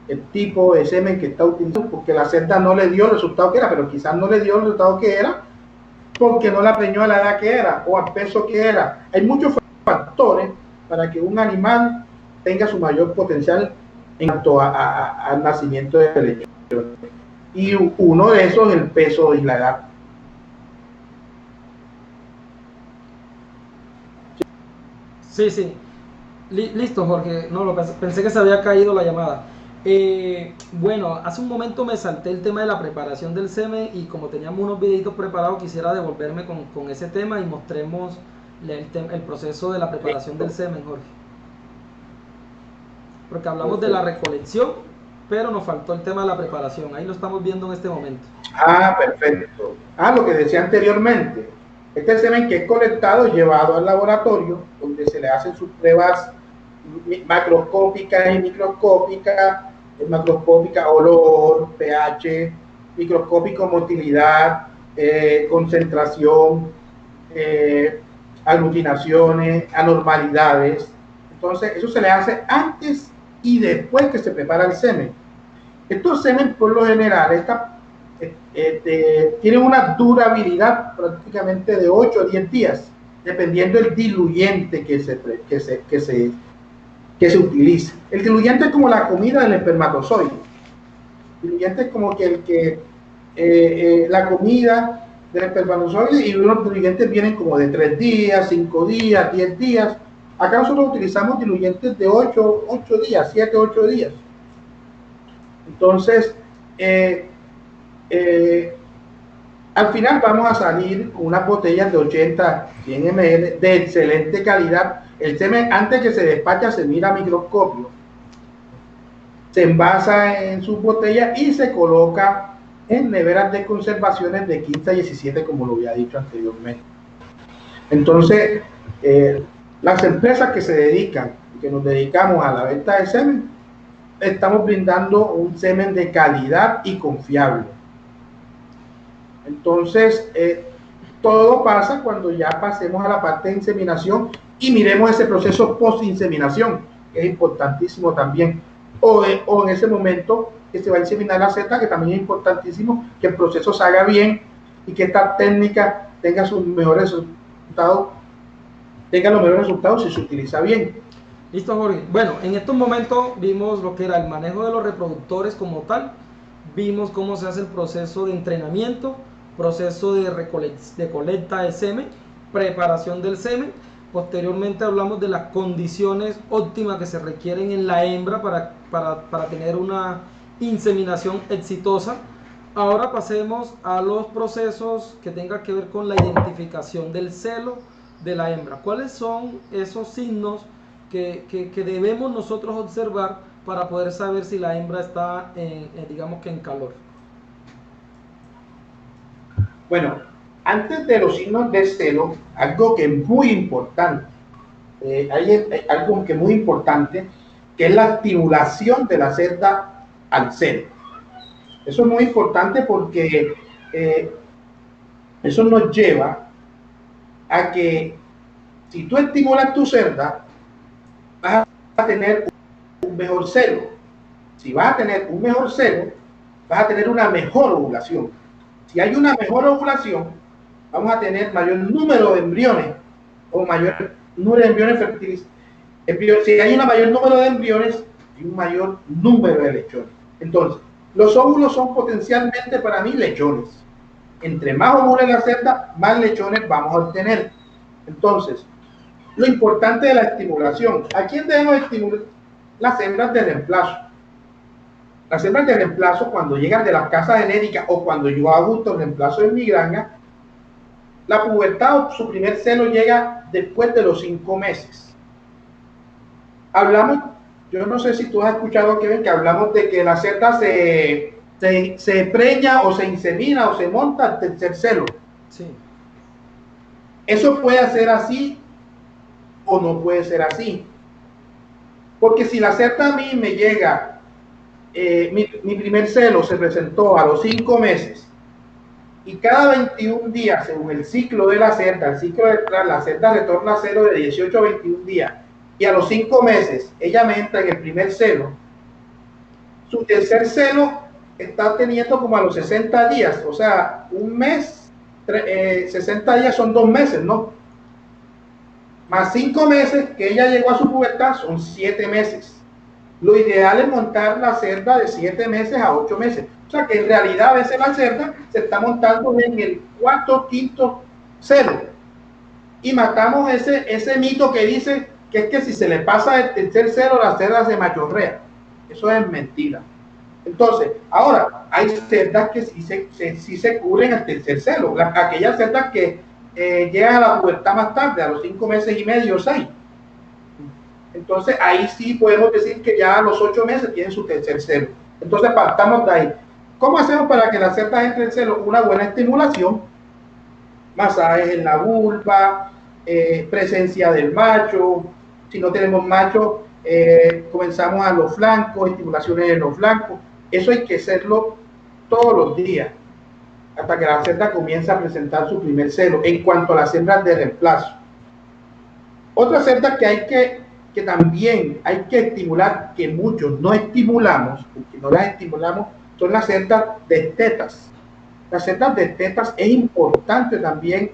el tipo de semen que está utilizando porque la cerda no le dio el resultado que era, pero quizás no le dio el resultado que era porque no la preñó a la edad que era o al peso que era. Hay muchos factores para que un animal tenga su mayor potencial en cuanto al nacimiento de leche. Y uno de esos es el peso y la edad. Sí. Listo, Jorge. No, pensé que se había caído la llamada. Bueno, hace un momento me salté el tema de la preparación del semen y como teníamos unos videitos preparados, quisiera devolverme con ese tema y mostremos el proceso de la preparación del semen, Jorge. Porque hablamos de la recolección, pero nos faltó el tema de la preparación. Ahí lo estamos viendo en este momento. Ah, perfecto. Lo que decía anteriormente. Este semen que es colectado y llevado al laboratorio, donde se le hacen sus pruebas macroscópicas y microscópicas, macroscópica olor, pH, microscópico motilidad, concentración, aglutinaciones, anormalidades. Entonces, eso se le hace antes y después que se prepara el semen. Estos semen, por lo general, tienen una durabilidad prácticamente de 8 a 10 días, dependiendo del diluyente que se utilice. El diluyente es como la comida del espermatozoide. El diluyente es como la comida del espermatozoide, y unos diluyentes vienen como de 3 días, 5 días, 10 días. Acá nosotros utilizamos diluyentes de 8 días, 7, 8 días. Entonces, al final vamos a salir con unas botellas de 80, 100 ml de excelente calidad. El semen, antes que se despacha, se mira a microscopio, se envasa en sus botellas y se coloca en neveras de conservaciones de 15 a 17, como lo había dicho anteriormente. Entonces, las empresas que se dedican, que nos dedicamos a la venta de semen, estamos brindando un semen de calidad y confiable. Entonces, todo pasa cuando ya pasemos a la parte de inseminación y miremos ese proceso post-inseminación, que es importantísimo también, o en ese momento que se va a inseminar la seta, que también es importantísimo que el proceso se haga bien y que esta técnica tenga sus mejores resultados, si se utiliza bien. Listo, Jorge. Bueno, en estos momentos vimos lo que era el manejo de los reproductores como tal, vimos cómo se hace el proceso de entrenamiento, proceso de colecta de semen, preparación del semen. Posteriormente hablamos de las condiciones óptimas que se requieren en la hembra para tener una inseminación exitosa. Ahora pasemos a los procesos que tengan que ver con la identificación del celo de la hembra. ¿Cuáles son esos signos que debemos nosotros observar para poder saber si la hembra está digamos que en calor? Bueno, antes de los signos de celo, algo que es muy importante, que es la estimulación de la cerda al celo. Eso es muy importante porque eso nos lleva a que si tú estimulas tu cerda, vas a tener un mejor celo. Si vas a tener un mejor celo, vas a tener una mejor ovulación. Si hay una mejor ovulación, vamos a tener mayor número de embriones o mayor número de embriones fertilizados. Si hay un mayor número de embriones y un mayor número de lechones. Entonces, los óvulos son potencialmente para mí lechones. Entre más ovule la cerda, más lechones vamos a obtener. Entonces, lo importante de la estimulación. ¿A quién debemos estimular? Las hembras de reemplazo. Las hembras de reemplazo, cuando llegan de las casas genéricas o cuando yo adulto reemplazo en mi granja, la pubertad o su primer celo llega después de los 5 meses. Hablamos, yo no sé si tú has escuchado, Kevin, que hablamos de que la cerda se preña o se insemina o se monta al tercer celo. Sí. Eso puede ser así o no puede ser así. Porque si la cerda a mí me llega, mi primer celo se presentó a los 5 meses y cada 21 días, según el ciclo de la cerda, la cerda retorna a celo de 18 a 21 días y a los 5 meses ella me entra en el primer celo, su tercer celo está teniendo como a los 60 días, o sea, un mes, 60 días son 2 meses, ¿no? Más 5 meses que ella llegó a su pubertad son 7 meses. Lo ideal es montar la cerda de 7 meses a 8 meses. O sea que en realidad a veces la cerda se está montando en el 4º, 5º celo. Y matamos ese mito que dice que es que si se le pasa el tercer celo, la cerda se machorrea. Eso es mentira. Entonces, ahora, hay cerdas que sí se cubren al tercer celo. Aquellas cerdas que llegan a la pubertad más tarde, a los 5 meses y medio o 6. Entonces, ahí sí podemos decir que ya a los 8 meses tienen su tercer celo. Entonces, partamos de ahí. ¿Cómo hacemos para que la cerda entre en celo? Una buena estimulación, masajes en la vulva, presencia del macho. Si no tenemos macho, comenzamos a los flancos, estimulaciones en los flancos. Eso hay que hacerlo todos los días. hasta que la cerda comienza a presentar su primer celo en cuanto a las hembras de reemplazo. Otra cerda que también hay que estimular, que muchos no estimulamos, porque no las estimulamos, son las cerdas de tetas. Las cerdas de tetas es importante también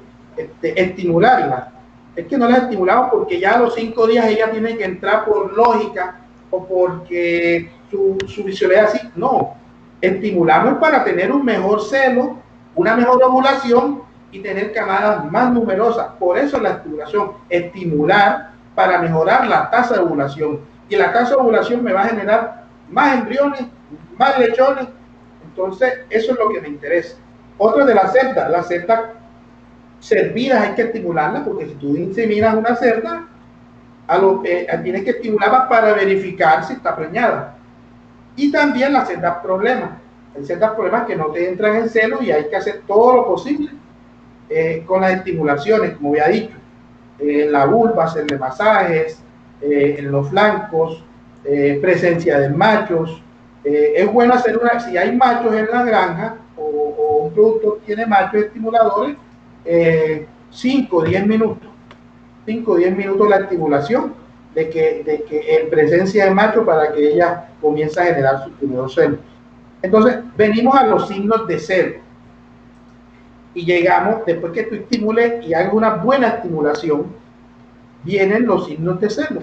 estimularlas. Es que no las estimulamos porque ya a los 5 días ella tiene que entrar por lógica o porque su visión es así. No, estimulamos para tener un mejor celo, una mejor ovulación y tener camadas más numerosas. Por eso la estimulación, estimular para mejorar la tasa de ovulación. Y la tasa de ovulación me va a generar más embriones, más lechones. Entonces, eso es lo que me interesa. Otra de las cerdas servidas hay que estimularlas, porque si tú inseminas una cerda, tienes que estimularla para verificar si está preñada. Y también las cerdas problemas. Hay cerdas problemas que no te entran en celo y hay que hacer todo lo posible con las estimulaciones, como había dicho. En la vulva, hacerle masajes, en los flancos, presencia de machos. Es bueno hacer si hay machos en la granja o un productor tiene machos estimuladores, 5 o 10 minutos. 5 o 10 minutos la estimulación de que en presencia de macho para que ella comience a generar sus primeros celos. Entonces, venimos a los signos de celo. Y llegamos, después que tú estimules y hagas una buena estimulación, vienen los signos de celo.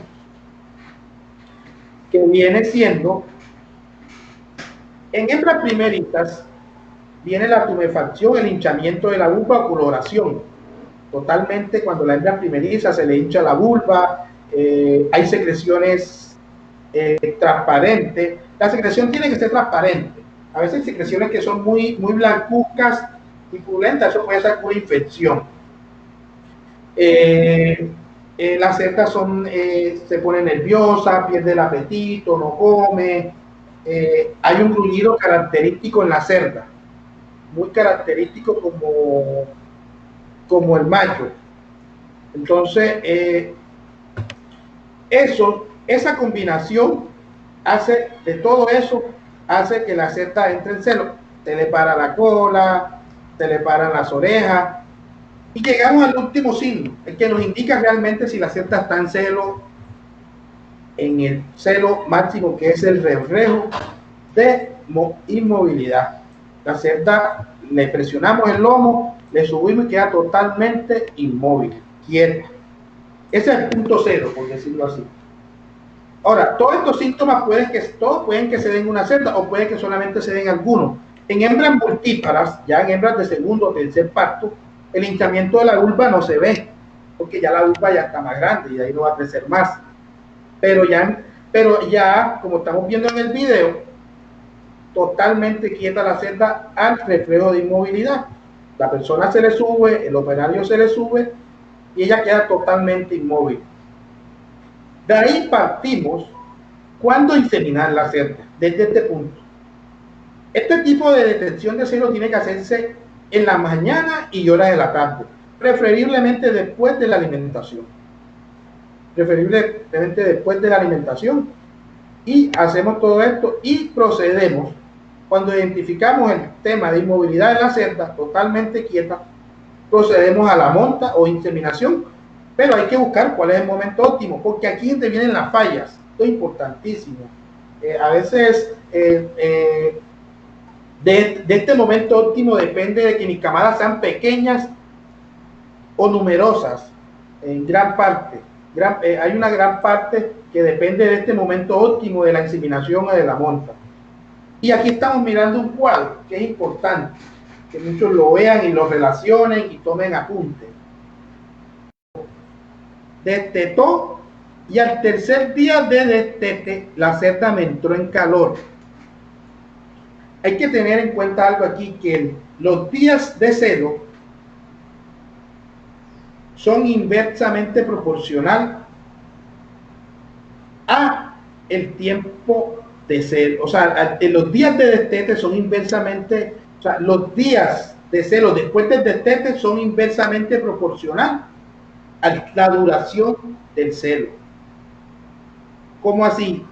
Que viene siendo, en hembras primeritas, viene la tumefacción, el hinchamiento de la vulva o coloración. Totalmente, cuando la hembra primeriza se le hincha la vulva, hay secreciones transparentes. La secreción tiene que ser transparente. A veces hay secreciones que son muy blancuzcas y purulentas, eso puede ser una infección. Las cerdas se pone nerviosa, pierde el apetito, no come. Hay un gruñido característico en la cerda, muy característico como el macho. Entonces, esa combinación de todo eso hace que la cerda entre en celo. Se le para la cola, se le paran las orejas. Y llegamos al último signo, el que nos indica realmente si la cerda está en celo, en el celo máximo, que es el reflejo de inmovilidad. La cerda, le presionamos el lomo, le subimos y queda totalmente inmóvil, quieta. Ese es el punto cero, por decirlo así. Ahora, todos estos síntomas pueden que se den en una cerda o puede que solamente se den algunos. En hembras multíparas, ya en hembras de segundo o tercer parto, el hinchamiento de la vulva no se ve, porque ya la vulva ya está más grande y de ahí no va a crecer más. Pero ya, como estamos viendo en el video, totalmente quieta la cerda al reflejo de inmovilidad. La persona se le sube, el operario se le sube y ella queda totalmente inmóvil. De ahí partimos cuándo inseminar la cerda, desde este punto. Este tipo de detección de celo tiene que hacerse en la mañana y horas de la tarde, preferiblemente después de la alimentación. Preferiblemente después de la alimentación. Y hacemos todo esto y procedemos. Cuando identificamos el tema de inmovilidad de la cerda totalmente quieta, procedemos a la monta o inseminación, pero hay que buscar cuál es el momento óptimo, porque aquí intervienen las fallas. Esto es importantísimo. A veces de este momento óptimo depende de que mis camadas sean pequeñas o numerosas, en gran parte. Hay una gran parte que depende de este momento óptimo de la inseminación o de la monta. Y aquí estamos mirando un cuadro que es importante, que muchos lo vean y lo relacionen y tomen apunte. Destetó y al tercer día de destete la cerda me entró en calor. Hay que tener en cuenta algo aquí, que los días de celo son inversamente proporcional a el tiempo de celo. O sea, los días de destete son inversamente, o sea, los días de celo después del destete son inversamente proporcional a la duración del celo. ¿Cómo así?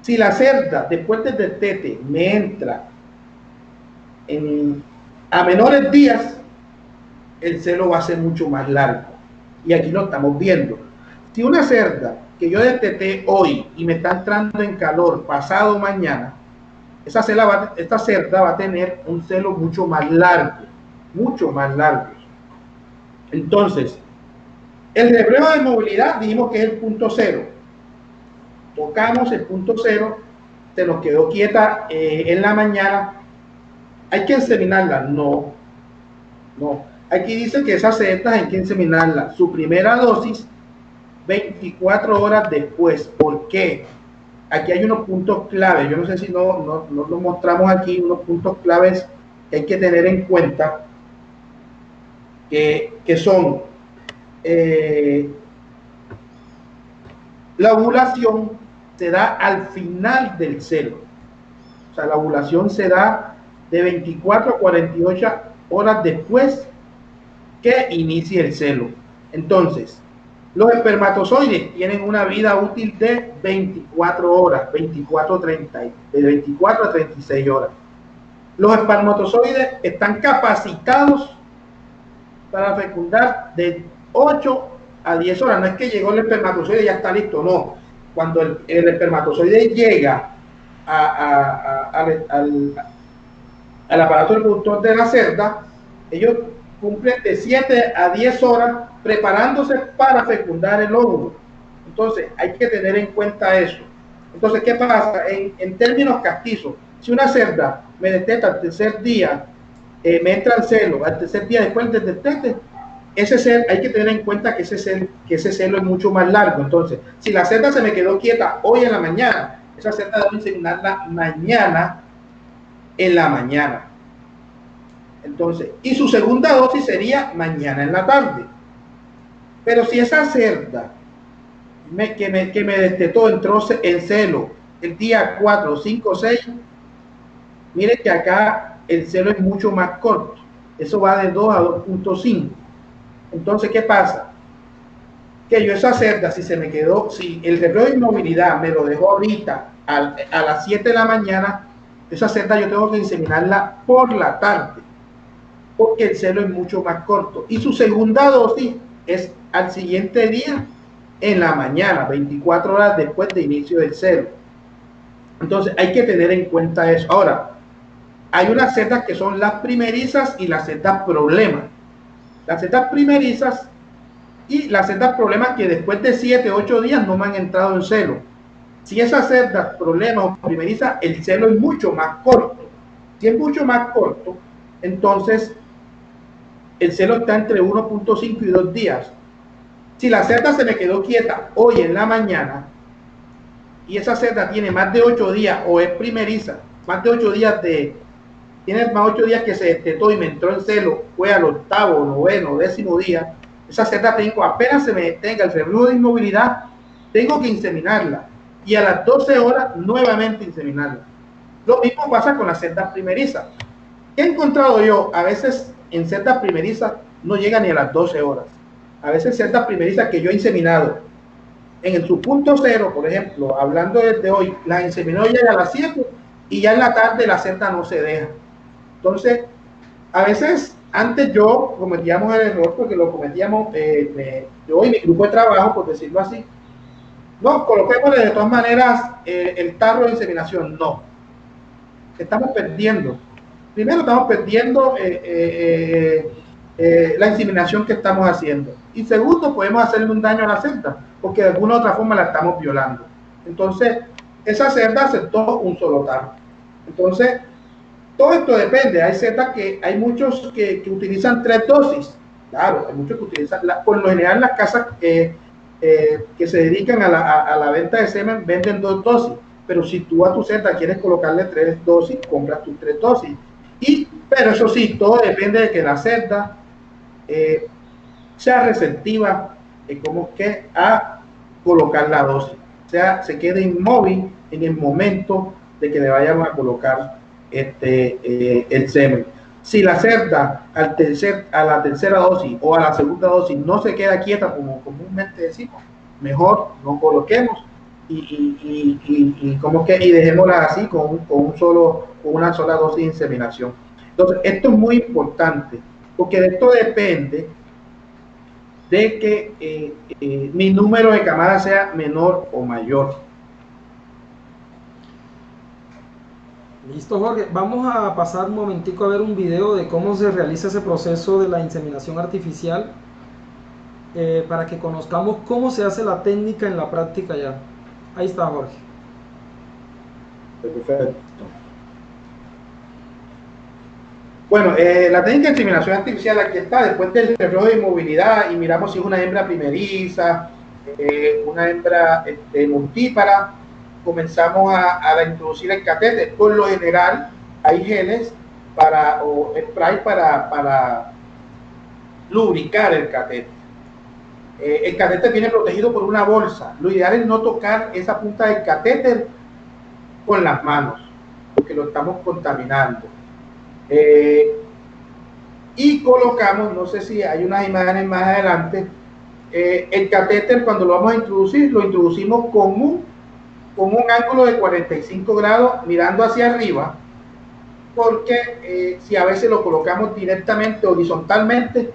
Si la cerda después del destete me entra A menores días, el celo va a ser mucho más largo. Y aquí lo estamos viendo. Si una cerda que yo desteté hoy y me está entrando en calor pasado mañana, esta cerda va a tener un celo mucho más largo, mucho más largo. Entonces, el reflejo de movilidad dijimos que es el punto cero. Tocamos el punto cero, se nos quedó quieta en la mañana. ¿Hay que inseminarla? No, no. Aquí dice que esas cerdas hay que inseminarla. Su primera dosis 24 horas después. ¿Por qué? Aquí hay unos puntos claves. Yo no sé si no lo mostramos aquí, unos puntos claves que hay que tener en cuenta, que son la ovulación se da al final del celo. O sea, la ovulación se da de 24 a 48 horas después que inicie el celo. Entonces, los espermatozoides tienen una vida útil de 24 horas, de 24 a 36 horas. Los espermatozoides están capacitados para fecundar de 8 a 10 horas. No es que llegó el espermatozoide y ya está listo, no. Cuando el espermatozoide llega al aparato reproductor de la cerda, ellos cumplen de 7 a 10 horas preparándose para fecundar el óvulo. Entonces, hay que tener en cuenta eso. Entonces, ¿qué pasa? En términos castizos, si una cerda me detecta al tercer día, me entra el celo, al tercer día después del destete, ese celo, hay que tener en cuenta que ese celo es mucho más largo. Entonces, si la cerda se me quedó quieta hoy en la mañana, esa cerda debo inseminarla mañana en la mañana. Entonces, y su segunda dosis sería mañana en la tarde. Pero si esa cerda que me destetó entró en celo el día 4, 5, 6, mire que acá el celo es mucho más corto. Eso va de 2 a 2.5. Entonces, ¿qué pasa? Que yo esa cerda, si se me quedó, si el reflejo de inmovilidad me lo dejó ahorita a las 7 de la mañana, esa cerda yo tengo que inseminarla por la tarde, porque el celo es mucho más corto. Y su segunda dosis es al siguiente día en la mañana, 24 horas después de inicio del celo. Entonces hay que tener en cuenta eso. Ahora, hay unas cerdas que son las primerizas y las cerdas problemas. Las cerdas primerizas y las cerdas problemas que después de 7, 8 días no me han entrado en celo. Si esas cerdas problemas o primerizas, el celo es mucho más corto. Si es mucho más corto, entonces el celo está entre 1.5 y 2 días. Si la cerda se me quedó quieta hoy en la mañana y esa cerda tiene más de 8 días o es primeriza, más de 8 días tiene más de 8 días que se destetó y me entró en celo, fue al octavo, noveno, 10º día, esa cerda apenas se me tenga el reflejo de inmovilidad, tengo que inseminarla y a las 12 horas nuevamente inseminarla. Lo mismo pasa con las cerdas primerizas. ¿Qué he encontrado yo? A veces en cerdas primerizas no llega ni a las 12 horas. A veces cerdas primerizas que yo he inseminado en su punto cero, por ejemplo, hablando desde hoy, las inseminó ya a las 7 y ya en la tarde la cerda no se deja. Entonces, a veces antes yo cometíamos el error, porque lo cometíamos yo y mi grupo de trabajo, por decirlo así. No, coloquémosle de todas maneras el tarro de inseminación. No, estamos perdiendo. Primero estamos perdiendo la inseminación que estamos haciendo. Y segundo, podemos hacerle un daño a la cerda, porque de alguna u otra forma la estamos violando. Entonces, esa cerda aceptó un solo tarro. Entonces, todo esto depende. Hay cerdas que, hay muchos que utilizan 3 dosis. Claro, hay muchos que utilizan, por lo general las casas que se dedican a la venta de semen venden 2 dosis. Pero si tú a tu cerda quieres colocarle 3 dosis, compras tus 3 dosis. Pero eso sí, todo depende de que la cerda sea receptiva como que a colocar la dosis. O sea, se quede inmóvil en el momento de que le vayamos a colocar el semen. Si la cerda a la tercera dosis o a la segunda dosis no se queda quieta, como comúnmente decimos, mejor no coloquemos y dejémosla así con una sola dosis de inseminación. Entonces, esto es muy importante, porque de esto depende de que mi número de camadas sea menor o mayor. Listo, Jorge. Vamos a pasar un momentico a ver un video de cómo se realiza ese proceso de la inseminación artificial, para que conozcamos cómo se hace la técnica en la práctica ya. Ahí está, Jorge. Perfecto. Bueno, la técnica de inseminación artificial aquí está, después del reloj de inmovilidad, y miramos si es una hembra primeriza, una hembra multípara. Comenzamos a introducir el catéter. Por lo general hay geles o spray para lubricar el catéter. El catéter viene protegido por una bolsa. Lo ideal es no tocar esa punta del catéter con las manos, porque lo estamos contaminando. Y colocamos, no sé si hay unas imágenes más adelante, el catéter cuando lo vamos a introducir, lo introducimos con un ángulo de 45 grados mirando hacia arriba, porque si a veces lo colocamos directamente horizontalmente,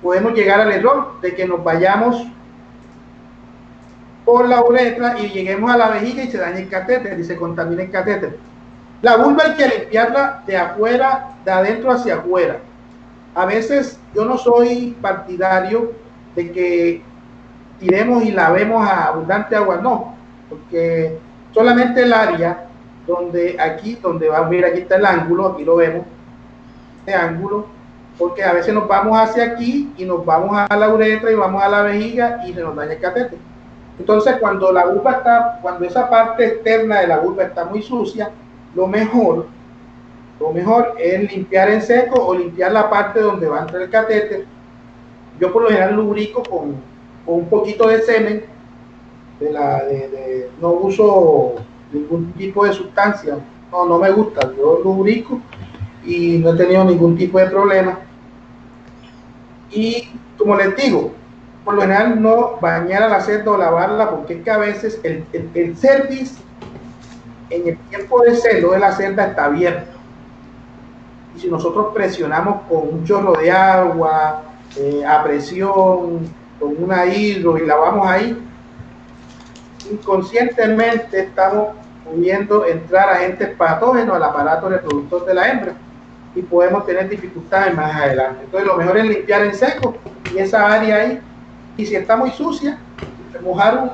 podemos llegar al error de que nos vayamos por la uretra y lleguemos a la vejiga y se dañe el catéter y se contamine el catéter. La vulva hay que limpiarla de afuera, de adentro hacia afuera. A veces yo no soy partidario de que tiremos y lavemos a abundante agua, no, porque solamente el área donde va a ver, aquí está el ángulo, aquí lo vemos, este ángulo, porque a veces nos vamos hacia aquí y nos vamos a la uretra y vamos a la vejiga y se nos daña el catéter. Entonces cuando esa parte externa de la vulva está muy sucia, lo mejor es limpiar en seco o limpiar la parte donde va a entrar el catéter. Yo por lo general lubrico con un poquito de semen, no uso ningún tipo de sustancia, no me gusta, yo lubrico y no he tenido ningún tipo de problema. Y como les digo, por lo general no bañar a la cerda o lavarla, porque es que a veces el cervix en el tiempo de celo de la cerda está abierto, y si nosotros presionamos con un chorro de agua a presión, con una hidro, y lavamos ahí, inconscientemente estamos pudiendo entrar agentes patógenos al aparato reproductor de la hembra y podemos tener dificultades más adelante. Entonces lo mejor es limpiar en seco y esa área ahí, y si está muy sucia, mojar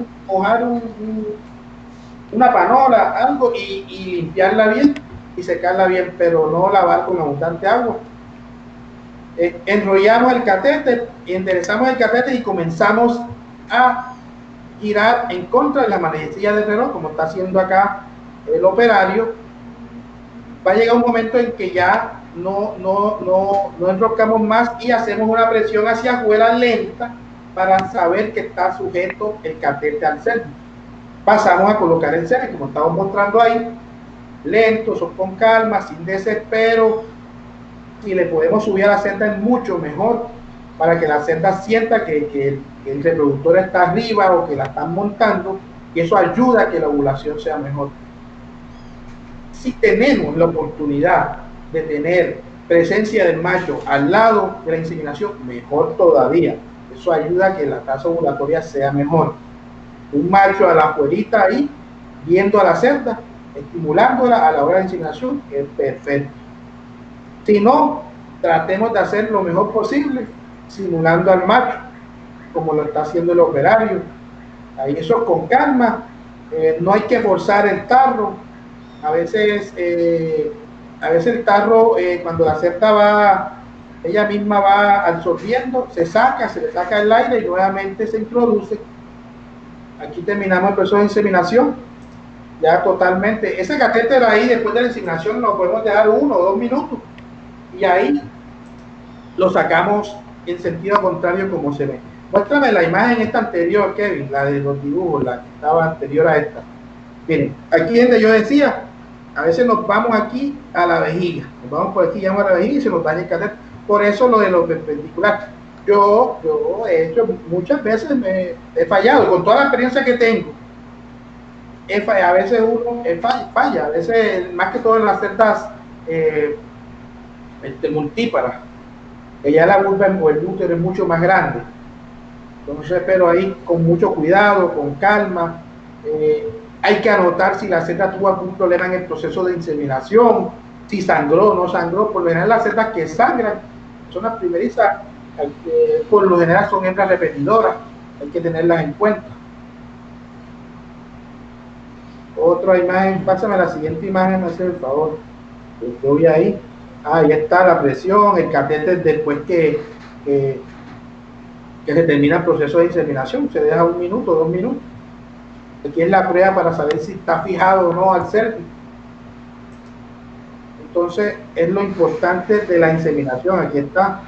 una panola, algo, y limpiarla bien y secarla bien, pero no lavar con abundante agua. Enrollamos el catéter y enderezamos el catéter y comenzamos a girar en contra de la manecilla del reloj, como está haciendo acá el operario. Va a llegar un momento en que ya no enroscamos más y hacemos una presión hacia afuera lenta para saber que está sujeto el catéter al cervix. Pasamos a colocar el cervix, como estamos mostrando ahí, lentos o con calma, sin desespero, y le podemos subir a la cerda mucho mejor para que la cerda sienta que el reproductor está arriba o que la están montando, y eso ayuda a que la ovulación sea mejor. Si tenemos la oportunidad de tener presencia del macho al lado de la inseminación, mejor todavía. Eso ayuda a que la tasa ovulatoria sea mejor. Un macho a la afuerita ahí, viendo a la cerda, estimulándola a la hora de inseminación, es perfecto. Si no, tratemos de hacer lo mejor posible, simulando al macho, como lo está haciendo el operario. Ahí eso con calma, no hay que forzar el tarro. A veces el tarro, cuando la cerda ella misma va absorbiendo, se le saca el aire y nuevamente se introduce. Aquí terminamos el proceso de inseminación, ya totalmente. Ese catéter ahí, después de la inseminación, lo podemos dejar 1 o 2 minutos, y ahí lo sacamos en sentido contrario como se ve. Muéstrame la imagen esta anterior, Kevin, la de los dibujos, la que estaba anterior a esta. Miren, aquí donde yo decía, a veces nos vamos aquí a la vejiga, nos vamos por aquí, llegamos a la vejiga y se nos daña el catéter. Por eso lo de los perpendiculares. Yo he hecho muchas veces, he fallado, con toda la experiencia que tengo. A veces uno falla, a veces más que todo en las cerdas multípara, que ya la vulva o el útero es mucho más grande. Entonces, pero ahí con mucho cuidado, con calma. Hay que anotar si la Z tuvo algún problema en el proceso de inseminación, si sangró o no sangró. Por lo general, las Z que sangran son las primerizas, por lo general son hembras repetidoras, hay que tenerlas en cuenta. Otra imagen, pásame la siguiente imagen, me hace el favor. Yo voy ahí. Ahí está la presión, el catéter después que se termina el proceso de inseminación, se deja 1 minuto, 2 minutos. Aquí es la prueba para saber si está fijado o no al cervix. Entonces, es lo importante de la inseminación. Aquí está.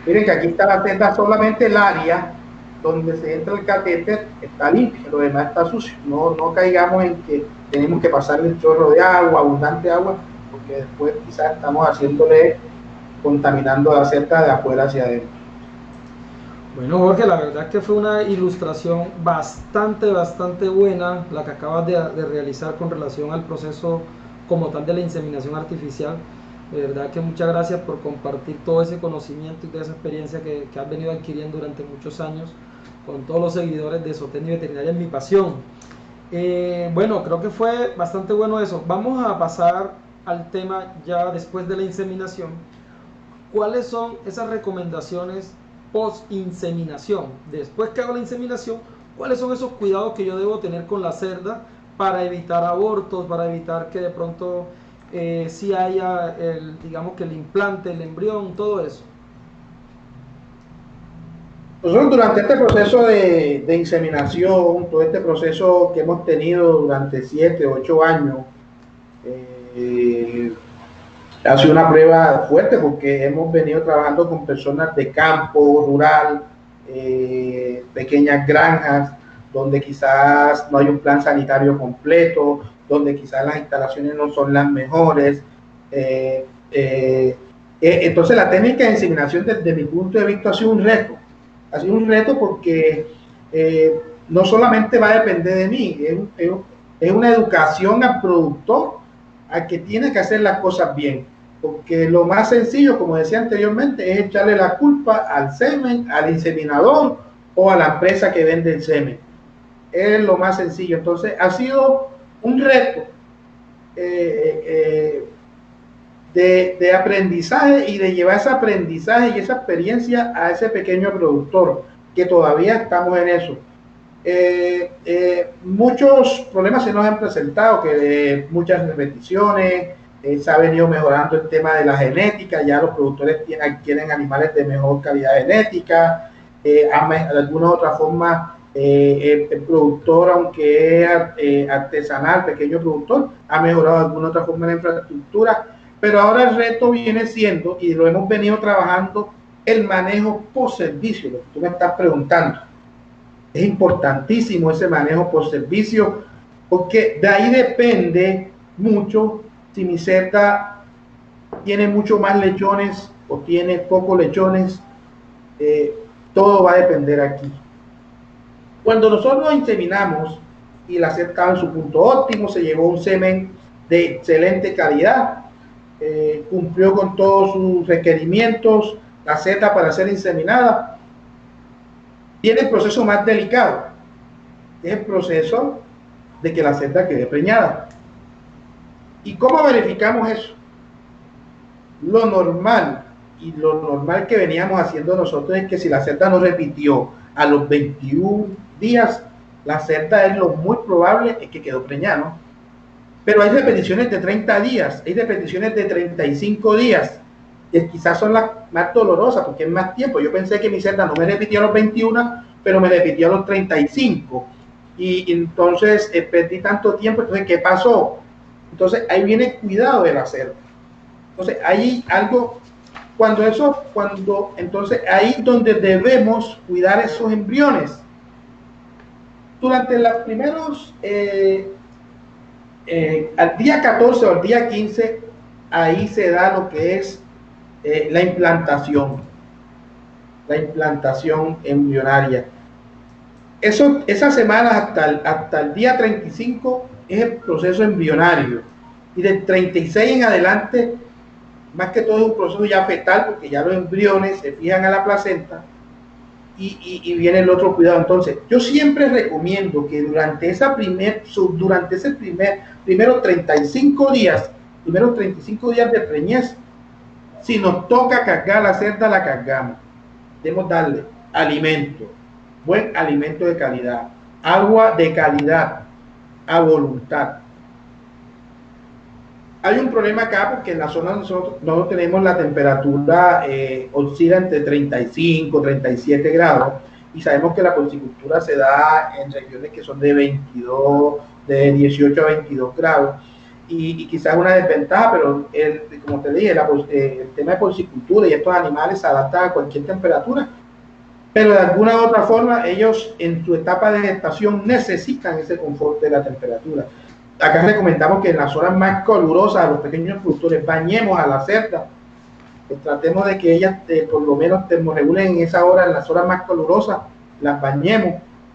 Miren que aquí está la teta, solamente el área donde se entra el catéter está limpio, lo demás está sucio. No caigamos en que tenemos que pasarle el chorro de agua, abundante agua, porque después quizás estamos contaminando la seta de afuera hacia adentro. Bueno, Jorge, la verdad que fue una ilustración bastante buena la que acabas de realizar con relación al proceso como tal de la inseminación artificial. De verdad que muchas gracias por compartir todo ese conocimiento y toda esa experiencia que has venido adquiriendo durante muchos años con todos los seguidores de Zootecnia Veterinaria en Mi Pasión. Bueno, creo que fue bastante bueno eso. Vamos a pasar al tema ya después de la inseminación. ¿Cuáles son esas recomendaciones post-inseminación? Después que hago la inseminación, ¿cuáles son esos cuidados que yo debo tener con la cerda para evitar abortos, para evitar que de pronto si haya digamos que el implante, el embrión, todo eso? Nosotros durante este proceso de inseminación, todo este proceso que hemos tenido durante 7, 8 años, ha sido una prueba fuerte porque hemos venido trabajando con personas de campo, rural, pequeñas granjas, donde quizás no hay un plan sanitario completo, donde quizás las instalaciones no son las mejores. Entonces la técnica de inseminación desde mi punto de vista ha sido un reto. Ha sido un reto porque no solamente va a depender de mí, es una educación al productor a que tiene que hacer las cosas bien. Porque lo más sencillo, como decía anteriormente, es echarle la culpa al semen, al inseminador o a la empresa que vende el semen. Es lo más sencillo. Entonces ha sido un reto de aprendizaje y de llevar ese aprendizaje y esa experiencia a ese pequeño productor, que todavía estamos en eso. Muchos problemas se nos han presentado, que muchas repeticiones, se ha venido mejorando el tema de la genética, ya los productores adquieren animales de mejor calidad genética, de alguna u otra forma el productor, aunque es artesanal, pequeño productor, ha mejorado de alguna otra forma la infraestructura. Pero ahora el reto viene siendo, y lo hemos venido trabajando, el manejo post servicio, lo que tú me estás preguntando. Es importantísimo ese manejo post servicio, porque de ahí depende mucho si mi cerda tiene mucho más lechones o tiene pocos lechones. Todo va a depender aquí. Cuando nosotros inseminamos y la cerda estaba en su punto óptimo, se llevó un semen de excelente calidad, cumplió con todos sus requerimientos, la cerda para ser inseminada, tiene el proceso más delicado, que es el proceso de que la cerda quede preñada. ¿Y cómo verificamos eso? Lo normal que veníamos haciendo nosotros es que si la cerda no repitió a los 21 días, la cerda es lo muy probable es que quedó preñada, ¿no? Pero hay repeticiones de 30 días, hay repeticiones de 35 días, que quizás son las más dolorosas porque es más tiempo. Yo pensé que mi cerda no me repitió a los 21, pero me repitió a los 35. Y entonces perdí tanto tiempo. Entonces, ¿qué pasó? Entonces, ahí viene el cuidado de la cerda. Entonces, hay algo, entonces ahí donde debemos cuidar esos embriones. Durante los primeros... al día 14 o al día 15, ahí se da lo que es la implantación embrionaria. Esa semana hasta el día 35 es el proceso embrionario, y del 36 en adelante más que todo es un proceso ya fetal, porque ya los embriones se fijan a la placenta y viene el otro cuidado. Entonces, yo siempre recomiendo que durante primeros 35 días, de preñez, si nos toca cargar la cerda, la cargamos. Debemos darle alimento, buen alimento de calidad, agua de calidad, a voluntad. Hay un problema acá porque en la zona nosotros no tenemos la temperatura, oscila entre 35, 37 grados, y sabemos que la porcicultura se da en regiones que son de 18 a 22 grados, y quizás una desventaja, pero como te dije, el tema de porcicultura y estos animales se adaptan a cualquier temperatura, pero de alguna u otra forma ellos en su etapa de gestación necesitan ese confort de la temperatura. Acá recomendamos que en las horas más calurosas a los pequeños productores bañemos a la cerda, tratemos de que ellas por lo menos termorregulen en esa hora, en las horas más calurosas, las bañemos,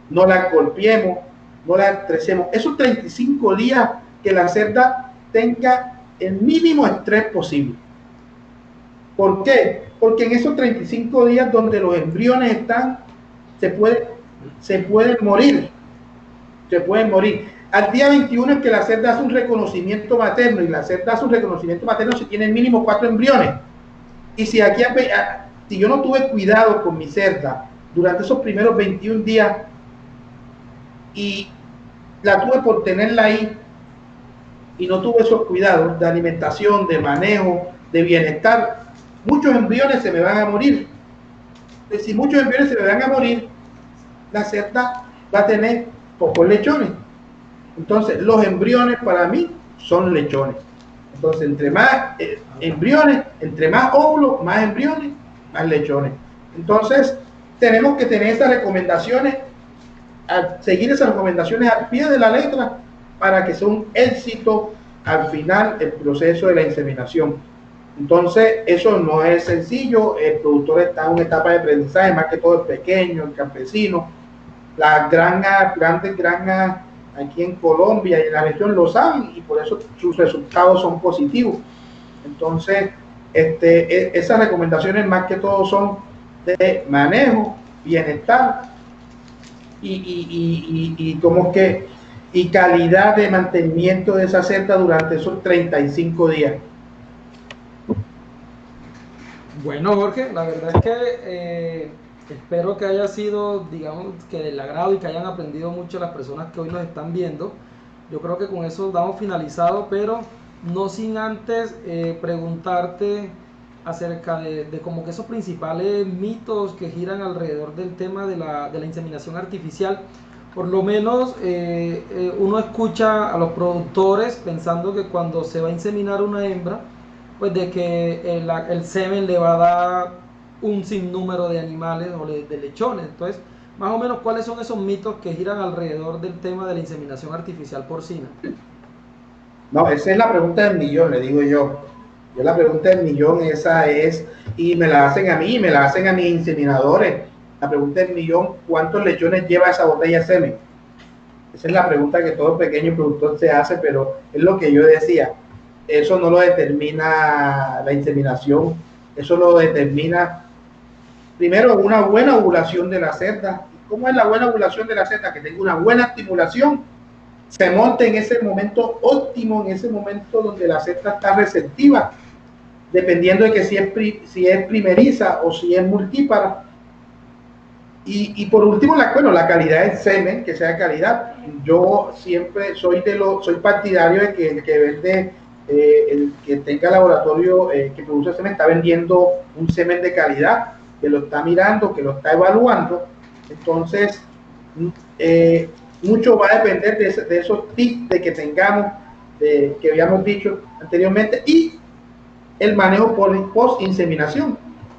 no las golpeemos, no las estresemos. Esos 35 días que la cerda tenga el mínimo estrés posible. ¿Por qué? Porque en esos 35 días donde los embriones están, se pueden morir. Al día 21 es que la cerda hace un reconocimiento materno, y la cerda hace un reconocimiento materno si tiene mínimo 4 embriones. Y si yo no tuve cuidado con mi cerda durante esos primeros 21 días y la tuve por tenerla ahí y no tuve esos cuidados de alimentación, de manejo, de bienestar, muchos embriones se me van a morir. Entonces, si muchos embriones se me van a morir, la cerda va a tener pocos lechones. Entonces, los embriones para mí son lechones. Entonces, entre más embriones, entre más óvulos, más embriones, más lechones. Entonces, tenemos que tener esas recomendaciones, seguir esas recomendaciones al pie de la letra para que sea un éxito al final el proceso de la inseminación. Entonces, eso no es sencillo. El productor está en una etapa de aprendizaje, más que todo el pequeño, el campesino. Las grandes granjas aquí en Colombia y en la región lo saben, y por eso sus resultados son positivos. Entonces, esas recomendaciones más que todo son de manejo, bienestar y calidad de mantenimiento de esa cerda durante esos 35 días. Bueno, Jorge, la verdad es que espero que haya sido, digamos, que del agrado y que hayan aprendido mucho las personas que hoy nos están viendo. Yo creo que con eso damos finalizado, pero no sin antes preguntarte acerca de como que esos principales mitos que giran alrededor del tema de la inseminación artificial. Por lo menos uno escucha a los productores pensando que cuando se va a inseminar una hembra, pues de que el semen le va a dar un sinnúmero de animales o de lechones. Entonces, más o menos, ¿cuáles son esos mitos que giran alrededor del tema de la inseminación artificial porcina? No, esa es la pregunta del millón, le digo yo. La pregunta del millón, esa es, y me la hacen a mí, me la hacen a mis inseminadores. La pregunta del millón: ¿cuántos lechones lleva esa botella de semen? Esa es la pregunta que todo pequeño productor se hace, pero es lo que yo decía. Eso no lo determina la inseminación, eso lo determina primero una buena ovulación de la cerda. ¿Cómo es la buena ovulación de la cerda? Que tenga una buena estimulación, se monte en ese momento óptimo, en ese momento donde la cerda está receptiva, dependiendo de que si es primeriza o si es multípara. Y por último, la calidad del semen, que sea de calidad. Yo siempre soy partidario de que el que vende, el que tenga laboratorio que produce semen, está vendiendo un semen de calidad, que lo está mirando, que lo está evaluando. Entonces, mucho va a depender de esos tips de que tengamos, que habíamos dicho anteriormente, y el manejo post inseminación,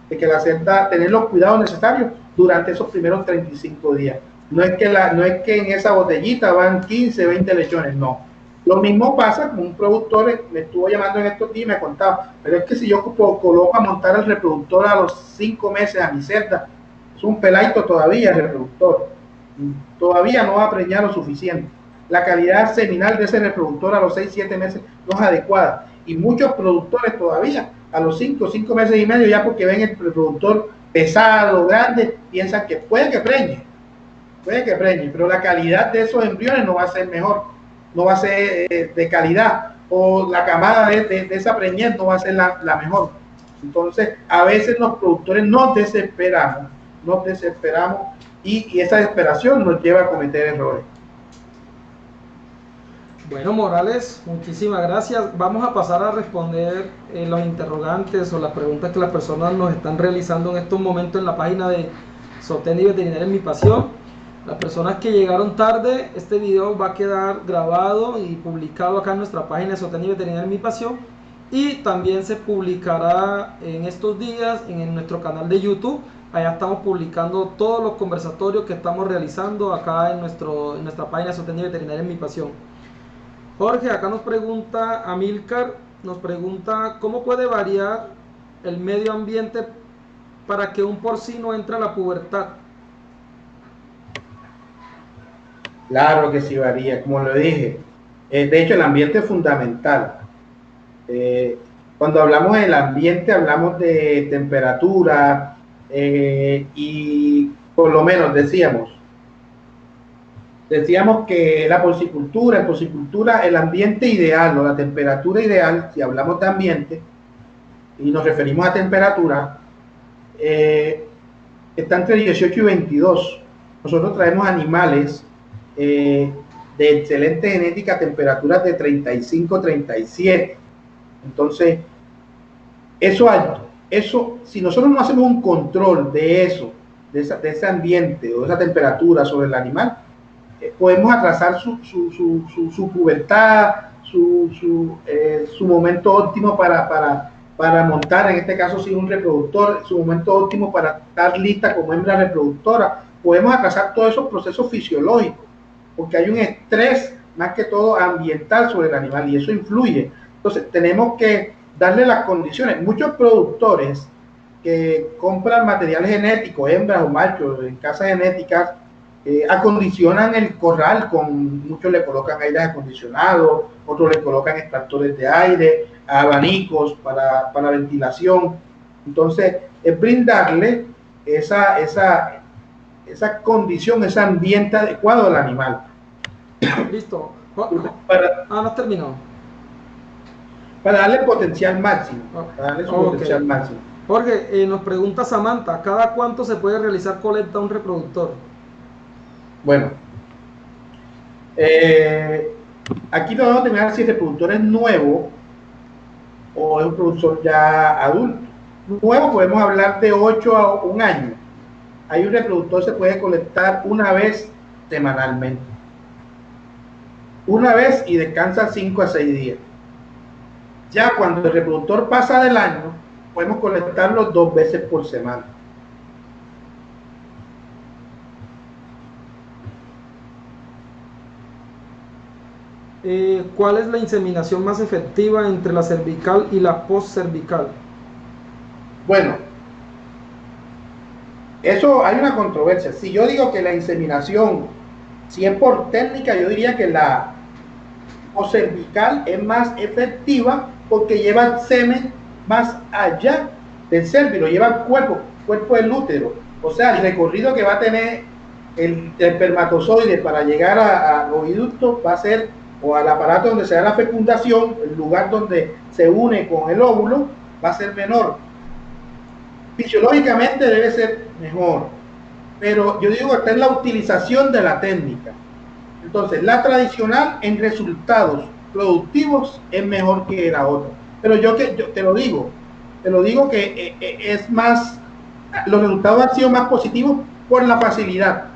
de que la cerda, tener los cuidados necesarios durante esos primeros 35 días. No es que en esa botellita van 15, 20 lechones, no. Lo mismo pasa con un productor, me estuvo llamando en estos días y me contaba, pero es que si yo coloco a montar el reproductor a los 5 meses a mi cerda, es un peladito todavía el reproductor, todavía no va a preñar lo suficiente. La calidad seminal de ese reproductor a los 6, 7 meses no es adecuada, y muchos productores todavía a los 5 meses y medio, ya porque ven el reproductor pesado, grande, piensan que puede que preñe, pero la calidad de esos embriones no va a ser mejor, no va a ser de calidad, o la camada de esa preñez no va a ser la mejor. Entonces, a veces los productores nos desesperamos, y esa desesperación nos lleva a cometer errores. Bueno, Morales, muchísimas gracias. Vamos a pasar a responder los interrogantes o las preguntas que las personas nos están realizando en estos momentos en la página de Zootecnia y Veterinaria en Mi Pasión. Las personas que llegaron tarde, este video va a quedar grabado y publicado acá en nuestra página de Zootecnia y Veterinaria en Mi Pasión, y también se publicará en estos días en nuestro canal de YouTube. Allá estamos publicando todos los conversatorios que estamos realizando acá en nuestra página de Zootecnia y Veterinaria en Mi Pasión. Jorge, acá nos pregunta Amílcar, nos pregunta cómo puede variar el medio ambiente para que un porcino entre a la pubertad. Claro que sí varía, como lo dije. De hecho, el ambiente es fundamental. Cuando hablamos del ambiente, hablamos de temperatura, y por lo menos decíamos que en porcicultura, el ambiente ideal o la temperatura ideal, si hablamos de ambiente y nos referimos a temperatura, está entre 18 y 22. Nosotros traemos animales de excelente genética a temperaturas de 35, 37. Entonces, eso, si nosotros no hacemos un control de ese ambiente o de esa temperatura sobre el animal, podemos atrasar su pubertad, su momento óptimo para montar, en este caso si un reproductor, su momento óptimo para estar lista como hembra reproductora. Podemos atrasar todos esos procesos fisiológicos, porque hay un estrés más que todo ambiental sobre el animal y eso influye. Entonces tenemos que darle las condiciones. Muchos productores que compran material genético, hembras o machos en casas genéticas, acondicionan el corral muchos le colocan aire acondicionado, otros le colocan extractores de aire, abanicos para ventilación. Entonces, es brindarle esa condición, ese ambiente adecuado al animal. Listo. No terminó. Para darle potencial máximo. Potencial máximo. Jorge, nos pregunta Samantha, ¿cada cuánto se puede realizar colecta a un reproductor? Bueno, aquí no vamos a determinar si el reproductor es nuevo o es un productor ya adulto. Nuevo podemos hablar de 8 a 1 año. Hay un reproductor se puede colectar una vez semanalmente. Una vez y descansa 5 a 6 días. Ya cuando el reproductor pasa del año, podemos colectarlo 2 veces por semana. ¿Cuál es la inseminación más efectiva entre la cervical y la postcervical? Bueno, eso hay una controversia. Si yo digo que la inseminación, si es por técnica, yo diría que la postcervical es más efectiva porque lleva el semen más allá del cérvilo, lleva el cuerpo del útero. O sea, el recorrido que va a tener el espermatozoide para llegar al oviducto va a ser, o al aparato donde se da la fecundación, el lugar donde se une con el óvulo, va a ser menor. Fisiológicamente debe ser mejor, pero yo digo que está en la utilización de la técnica. Entonces, la tradicional en resultados productivos es mejor que la otra. Pero yo te lo digo que es más, los resultados han sido más positivos por la facilidad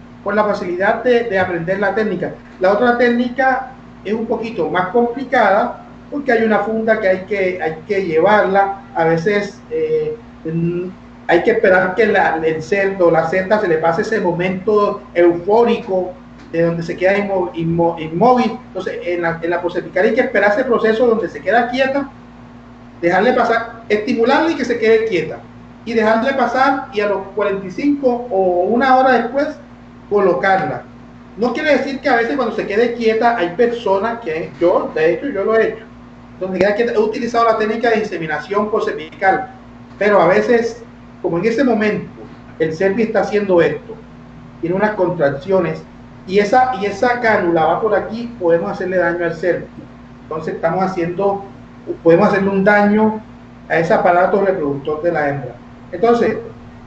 de aprender la técnica. La otra técnica es un poquito más complicada porque hay una funda que hay que llevarla. A veces hay que esperar que el cerdo, la cerda, se le pase ese momento eufórico de donde se queda inmóvil. Entonces, en la postcervical hay que esperar ese proceso donde se queda quieta, dejarle pasar, estimularle y que se quede quieta, y dejarle pasar, y a los 45 o 1 hora después colocarla. No quiere decir que a veces cuando se quede quieta hay personas que, de hecho yo lo he hecho, donde quiera que he utilizado la técnica de inseminación por cervical, pero a veces, como en ese momento el cervi está haciendo esto, tiene unas contracciones y esa cánula va por aquí, podemos hacerle daño al cervi. Entonces podemos hacerle un daño a ese aparato reproductor de la hembra. Entonces,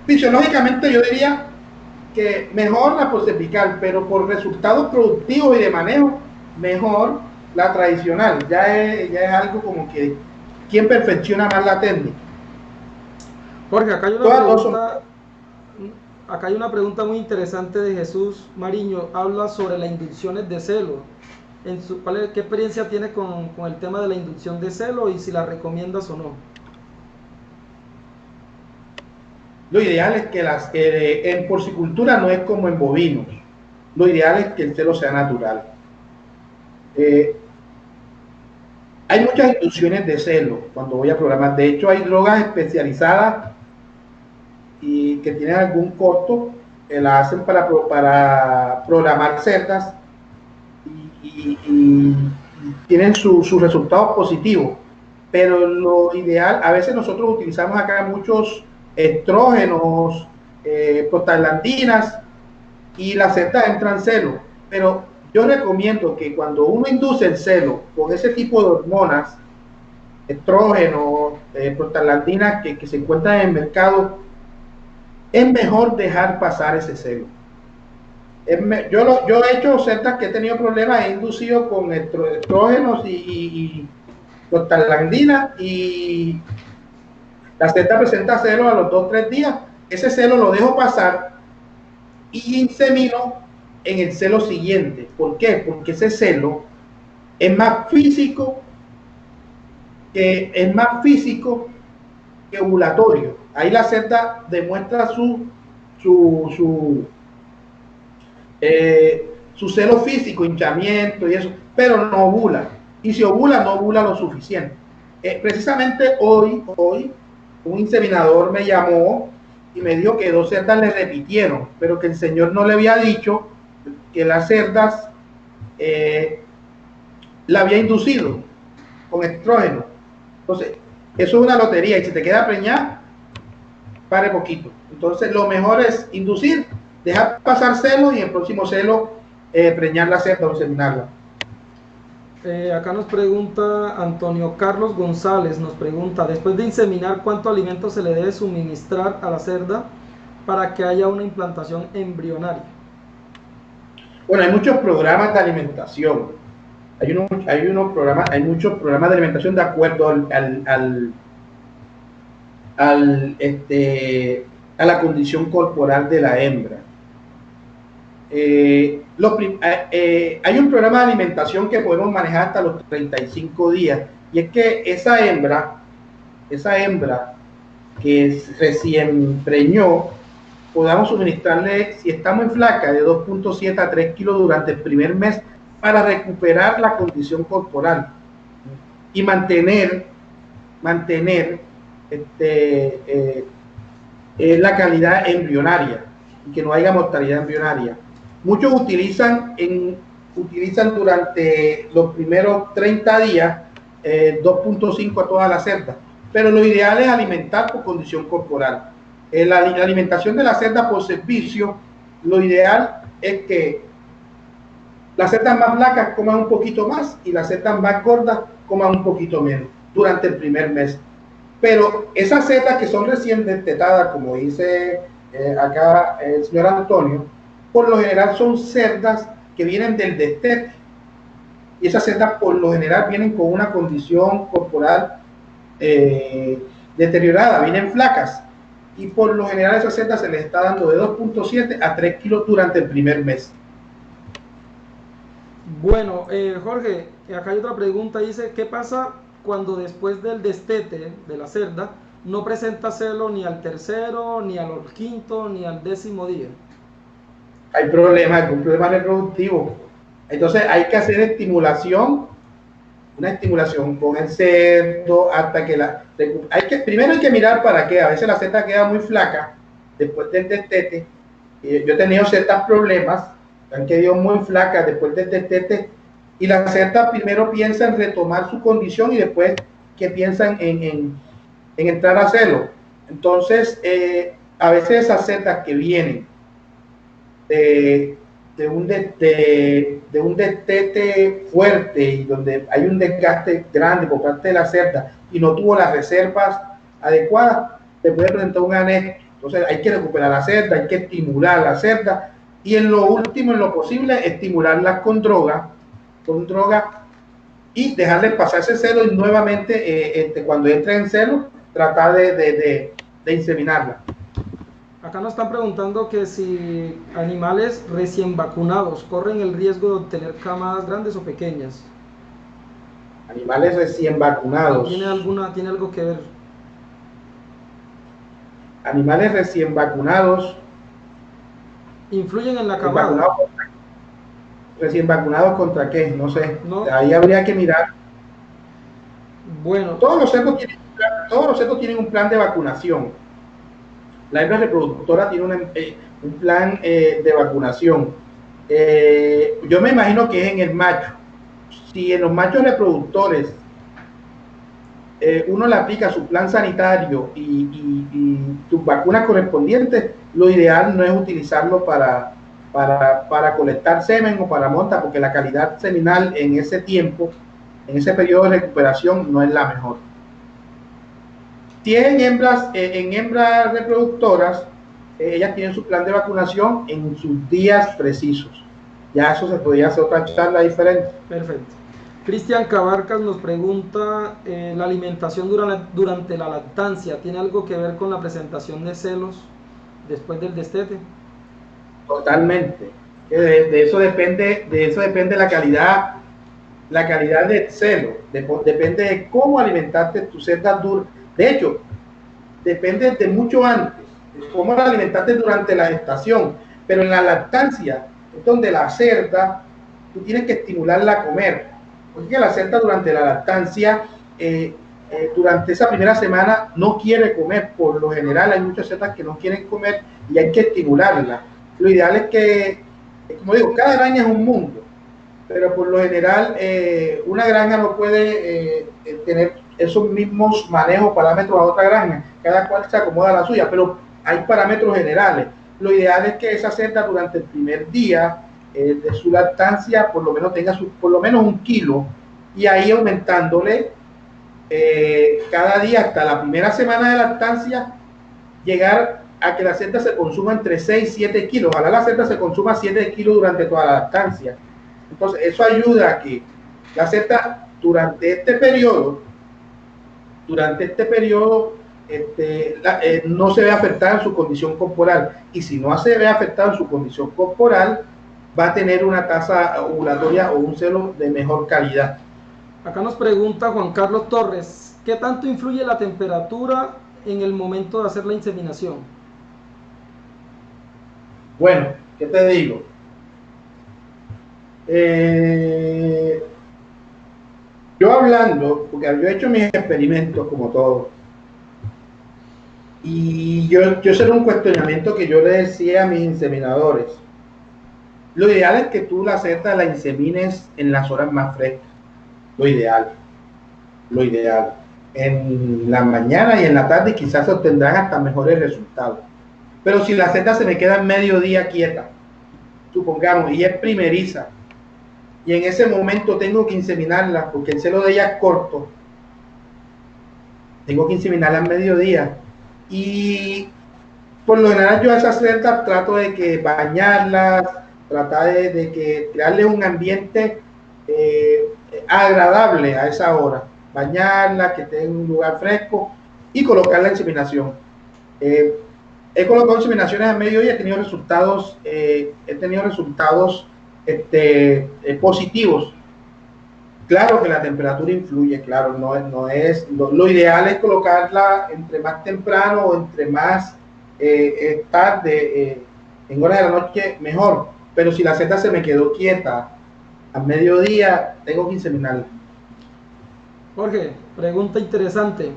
fisiológicamente yo diría que mejor la por cervical, pero por resultados productivos y de manejo, mejor la tradicional. Ya es algo como que quién perfecciona más la técnica. Jorge, acá hay una pregunta muy interesante de Jesús Mariño. Habla sobre las inducciones de celo. ¿Qué experiencia tiene con el tema de la inducción de celo y si la recomiendas o no? Lo ideal es que en porcicultura no es como en bovinos. Lo ideal es que el celo sea natural. Hay muchas inducciones de celo cuando voy a programar. De hecho, hay drogas especializadas y que tienen algún costo, la hacen para programar cerdas y tienen sus resultados positivos. Pero lo ideal, a veces nosotros utilizamos acá muchos estrógenos, prostaglandinas, y las cerdas entran en celo. Pero yo recomiendo que cuando uno induce el celo con ese tipo de hormonas, estrógenos, prostaglandinas que se encuentran en el mercado, es mejor dejar pasar ese celo. Yo he hecho cerdas que he tenido problemas, he inducido con estrógenos y prostaglandinas y la cerda presenta celo a los 2-3 días. Ese celo lo dejo pasar y insemino en el celo siguiente. ¿Por qué? Porque ese celo es más físico que ovulatorio. Ahí la cerda demuestra su celo físico, hinchamiento y eso, pero no ovula. Y si ovula, no ovula lo suficiente. Precisamente hoy un inseminador me llamó y me dijo que 2 cerdas le repitieron, pero que el señor no le había dicho que las cerdas la había inducido con estrógeno. Entonces, eso es una lotería y si te queda preñada, pare poquito. Entonces, lo mejor es inducir, dejar pasar celo y en el próximo celo preñar la cerda o inseminarla. Acá nos pregunta Antonio Carlos González, nos pregunta, después de inseminar, ¿cuánto alimento se le debe suministrar a la cerda para que haya una implantación embrionaria? Bueno, hay muchos programas de alimentación. Hay muchos programas de alimentación de acuerdo a la condición corporal de la hembra. Hay un programa de alimentación que podemos manejar hasta los 35 días y es que esa hembra que recién preñó, podamos suministrarle, si está muy flaca, de 2.7 a 3 kilos durante el primer mes para recuperar la condición corporal y mantener la calidad embrionaria y que no haya mortalidad embrionaria. Muchos utilizan durante los primeros 30 días 2.5 a todas las cerdas, pero lo ideal es alimentar por condición corporal. La alimentación de la cerda por servicio, lo ideal es que las cerdas más flacas coman un poquito más y las cerdas más gordas coman un poquito menos durante el primer mes. Pero esas cerdas que son recién destetadas, como dice acá el señor Antonio, por lo general son cerdas que vienen del destete. Y esas cerdas por lo general vienen con una condición corporal deteriorada, vienen flacas. Y por lo general a esas cerdas se les está dando de 2.7 a 3 kilos durante el primer mes. Bueno, Jorge, acá hay otra pregunta, dice, ¿qué pasa cuando después del destete de la cerda no presenta celo ni al tercero, ni al quinto, ni al 10º día? Hay un problema reproductivo. Entonces hay que hacer una estimulación con el cerdo hasta que primero hay que mirar para qué. A veces la cerda queda muy flaca después del destete. Yo he tenido ciertos problemas, han quedado muy flacas después del destete Y la cerda primero piensa en retomar su condición y después que piensan en entrar a celo. Entonces, a veces esas cerdas que vienen de un destete fuerte y donde hay un desgaste grande por parte de la cerda y no tuvo las reservas adecuadas, te puede presentar un anés. Entonces hay que recuperar la cerda, hay que estimular la cerda y en lo último, en lo posible, estimularla con droga y dejarle pasar ese celo y nuevamente cuando entre en celo tratar de inseminarla. Acá nos están preguntando que si animales recién vacunados corren el riesgo de obtener camadas grandes o pequeñas. Animales recién vacunados. ¿Tiene algo que ver? Animales recién vacunados. ¿Influyen en la camada? ¿Recién vacunados contra qué? No sé. No. Ahí habría que mirar. Bueno. Todos los cerdos tienen un plan de vacunación. La hembra reproductora tiene un plan de vacunación. Yo me imagino que es en el macho. Si en los machos reproductores uno le aplica su plan sanitario y sus vacunas correspondientes, lo ideal no es utilizarlo para colectar semen o para monta, porque la calidad seminal en ese tiempo, en ese periodo de recuperación, no es la mejor. Si es en hembras reproductoras, ellas tienen su plan de vacunación en sus días precisos. Ya eso se podría hacer otra charla diferente. Perfecto. Cristian Cabarcas nos pregunta, ¿la alimentación durante la lactancia tiene algo que ver con la presentación de celos después del destete? Totalmente. De eso depende la calidad del celo. Depende de cómo alimentaste tus cerdas duras. De hecho, depende de mucho antes, de cómo la alimentaste durante la gestación. Pero en la lactancia es donde la cerda, tú tienes que estimularla a comer. Porque la cerda durante la lactancia, durante esa primera semana, no quiere comer. Por lo general hay muchas cerdas que no quieren comer y hay que estimularla. Lo ideal es que, como digo, cada granja es un mundo, pero por lo general una granja no puede tener esos mismos manejos, parámetros a otra granja, cada cual se acomoda a la suya, pero hay parámetros generales. Lo ideal es que esa cerda durante el primer día de su lactancia por lo menos tenga por lo menos 1 kilo y ahí aumentándole cada día hasta la primera semana de lactancia llegar a que la cerda se consuma entre 6 y 7 kilos. Ojalá la cerda se consuma 7 kilos durante toda la lactancia. Entonces, eso ayuda a que la cerda durante este periodo no se ve afectada en su condición corporal. Y si no se ve afectada en su condición corporal, va a tener una tasa ovulatoria o un celo de mejor calidad. Acá nos pregunta Juan Carlos Torres, ¿qué tanto influye la temperatura en el momento de hacer la inseminación? Bueno, ¿qué te digo? Yo hablando, porque yo he hecho mis experimentos como todos, y yo era un cuestionamiento que yo le decía a mis inseminadores. Lo ideal es que tú la cerda la insemines en las horas más frescas. Lo ideal. En la mañana y en la tarde quizás se obtendrán hasta mejores resultados. Pero si la cerda se me queda en mediodía quieta, supongamos, y es primeriza, y en ese momento tengo que inseminarla, porque el celo de ella es corto, tengo que inseminarla en mediodía, y por lo general yo a esas cerdas trato de que bañarlas, tratar de que crearle un ambiente agradable a esa hora, bañarla, que esté en un lugar fresco y colocar la inseminación. He colocado inseminaciones a mediodía, he tenido resultados positivos. Claro que la temperatura influye, claro, lo ideal es colocarla entre más temprano o entre más tarde, en horas de la noche, mejor. Pero si la cerda se me quedó quieta a mediodía, tengo que inseminarla. Jorge, pregunta interesante.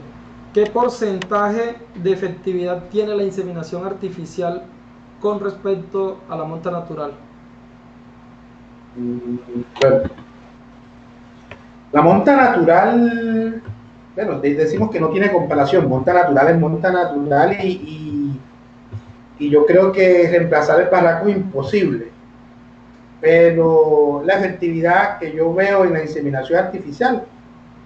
¿Qué porcentaje de efectividad tiene la inseminación artificial con respecto a la monta natural? Bueno, La monta natural, bueno, decimos que no tiene comparación, monta natural es monta natural y yo creo que reemplazar el barraco es imposible, pero la efectividad que yo veo en la inseminación artificial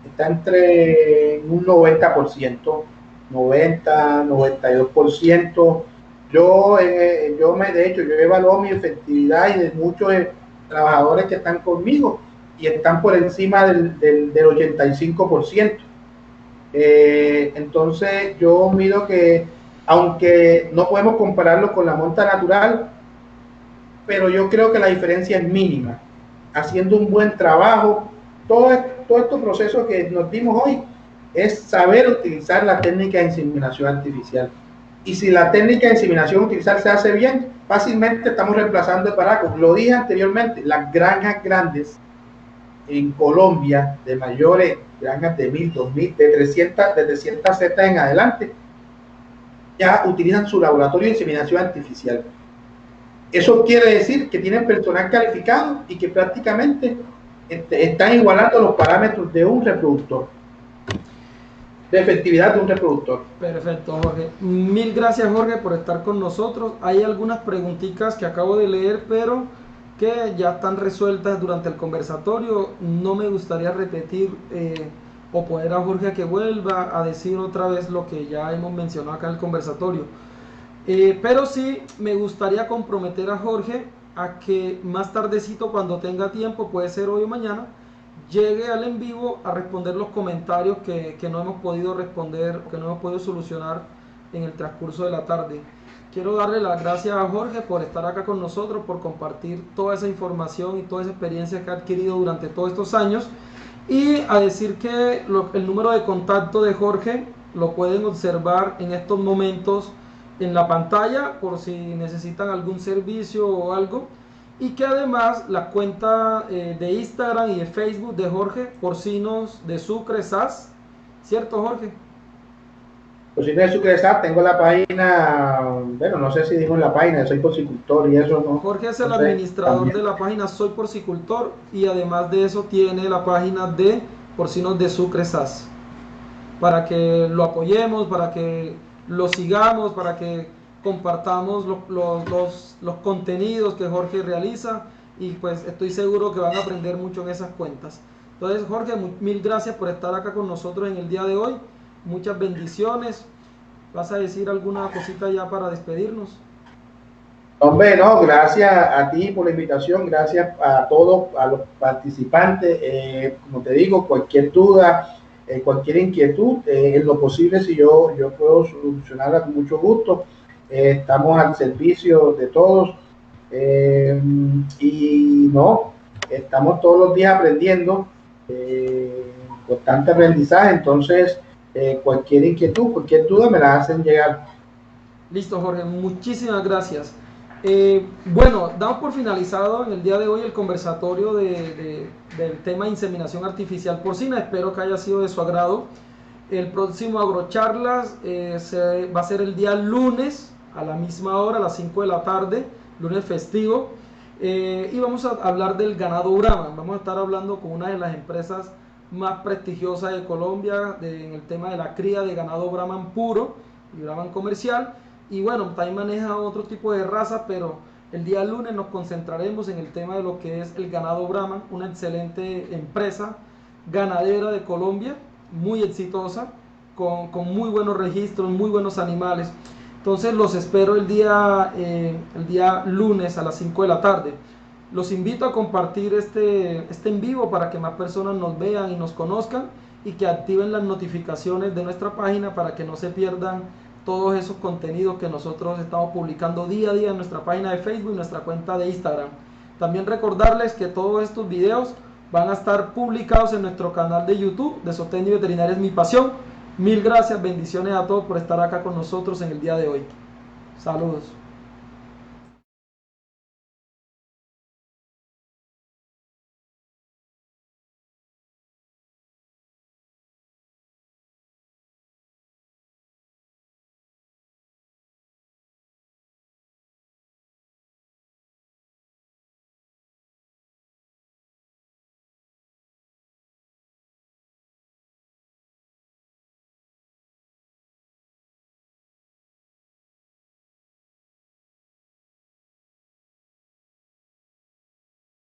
está entre un 90%, 90, 92%. De hecho, yo evalúo mi efectividad y de muchos trabajadores que están conmigo y están por encima del 85%. Entonces, yo miro que, aunque no podemos compararlo con la monta natural, pero yo creo que la diferencia es mínima. Haciendo un buen trabajo, todo estos procesos que nos dimos hoy es saber utilizar la técnica de inseminación artificial. Y si la técnica de inseminación artificial se hace bien, fácilmente estamos reemplazando el baraco. Lo dije anteriormente, las granjas grandes en Colombia, de mayores granjas de 1000, 2000, de 300 setas en adelante, ya utilizan su laboratorio de inseminación artificial. Eso quiere decir que tienen personal calificado y que prácticamente están igualando los parámetros de un reproductor, de efectividad de un reproductor. Perfecto, Jorge. Mil gracias, Jorge, por estar con nosotros. Hay algunas preguntitas que acabo de leer, pero que ya están resueltas durante el conversatorio. No me gustaría repetir o poner a Jorge a que vuelva a decir otra vez lo que ya hemos mencionado acá en el conversatorio. Pero sí me gustaría comprometer a Jorge a que más tardecito, cuando tenga tiempo, puede ser hoy o mañana, llegue al en vivo a responder los comentarios que no hemos podido responder, que no hemos podido solucionar en el transcurso de la tarde. Quiero darle las gracias a Jorge por estar acá con nosotros, por compartir toda esa información y toda esa experiencia que ha adquirido durante todos estos años, y a decir que el número de contacto de Jorge lo pueden observar en estos momentos en la pantalla por si necesitan algún servicio o algo, y que además la cuenta de Instagram y de Facebook de Jorge, Porcinos de Sucre SAS, ¿cierto, Jorge? Porcinos de Sucre SAS, tengo la página, bueno, no sé si digo en la página, soy porcicultor y eso, ¿no? Jorge es el administrador de la página Soy Porcicultor, y además de eso tiene la página de Porcinos de Sucre SAS, para que lo apoyemos, para que lo sigamos, para que compartamos los contenidos que Jorge realiza, y pues estoy seguro que van a aprender mucho en esas cuentas. Entonces, Jorge, mil gracias por estar acá con nosotros en el día de hoy. Muchas bendiciones. ¿Vas a decir alguna cosita ya para despedirnos? Hombre, no, gracias a ti por la invitación, gracias a todos, a los participantes. Como te digo, cualquier duda, cualquier inquietud, en lo posible, si yo puedo solucionarla con mucho gusto. Estamos al servicio de todos y no, estamos todos los días aprendiendo, constante aprendizaje. Entonces, cualquier inquietud, cualquier duda me la hacen llegar. Listo, Jorge, muchísimas gracias. Bueno, damos por finalizado en el día de hoy el conversatorio del tema inseminación artificial porcina. Espero que haya sido de su agrado. El próximo Agrocharlas va a ser el día lunes a la misma hora, a las 5 de la tarde, lunes festivo, y vamos a hablar del ganado Brahman. Vamos a estar hablando con una de las empresas más prestigiosas de Colombia en el tema de la cría de ganado Brahman puro y Brahman comercial. Y bueno, también maneja otro tipo de razas, pero el día lunes nos concentraremos en el tema de lo que es el ganado Brahman, una excelente empresa ganadera de Colombia, muy exitosa, con muy buenos registros, muy buenos animales. Entonces los espero el día lunes a las 5 de la tarde. Los invito a compartir este en vivo para que más personas nos vean y nos conozcan, y que activen las notificaciones de nuestra página para que no se pierdan todos esos contenidos que nosotros estamos publicando día a día en nuestra página de Facebook y nuestra cuenta de Instagram. También recordarles que todos estos videos van a estar publicados en nuestro canal de YouTube de Zootecnia Veterinaria es mi pasión. Mil gracias, bendiciones a todos por estar acá con nosotros en el día de hoy. Saludos.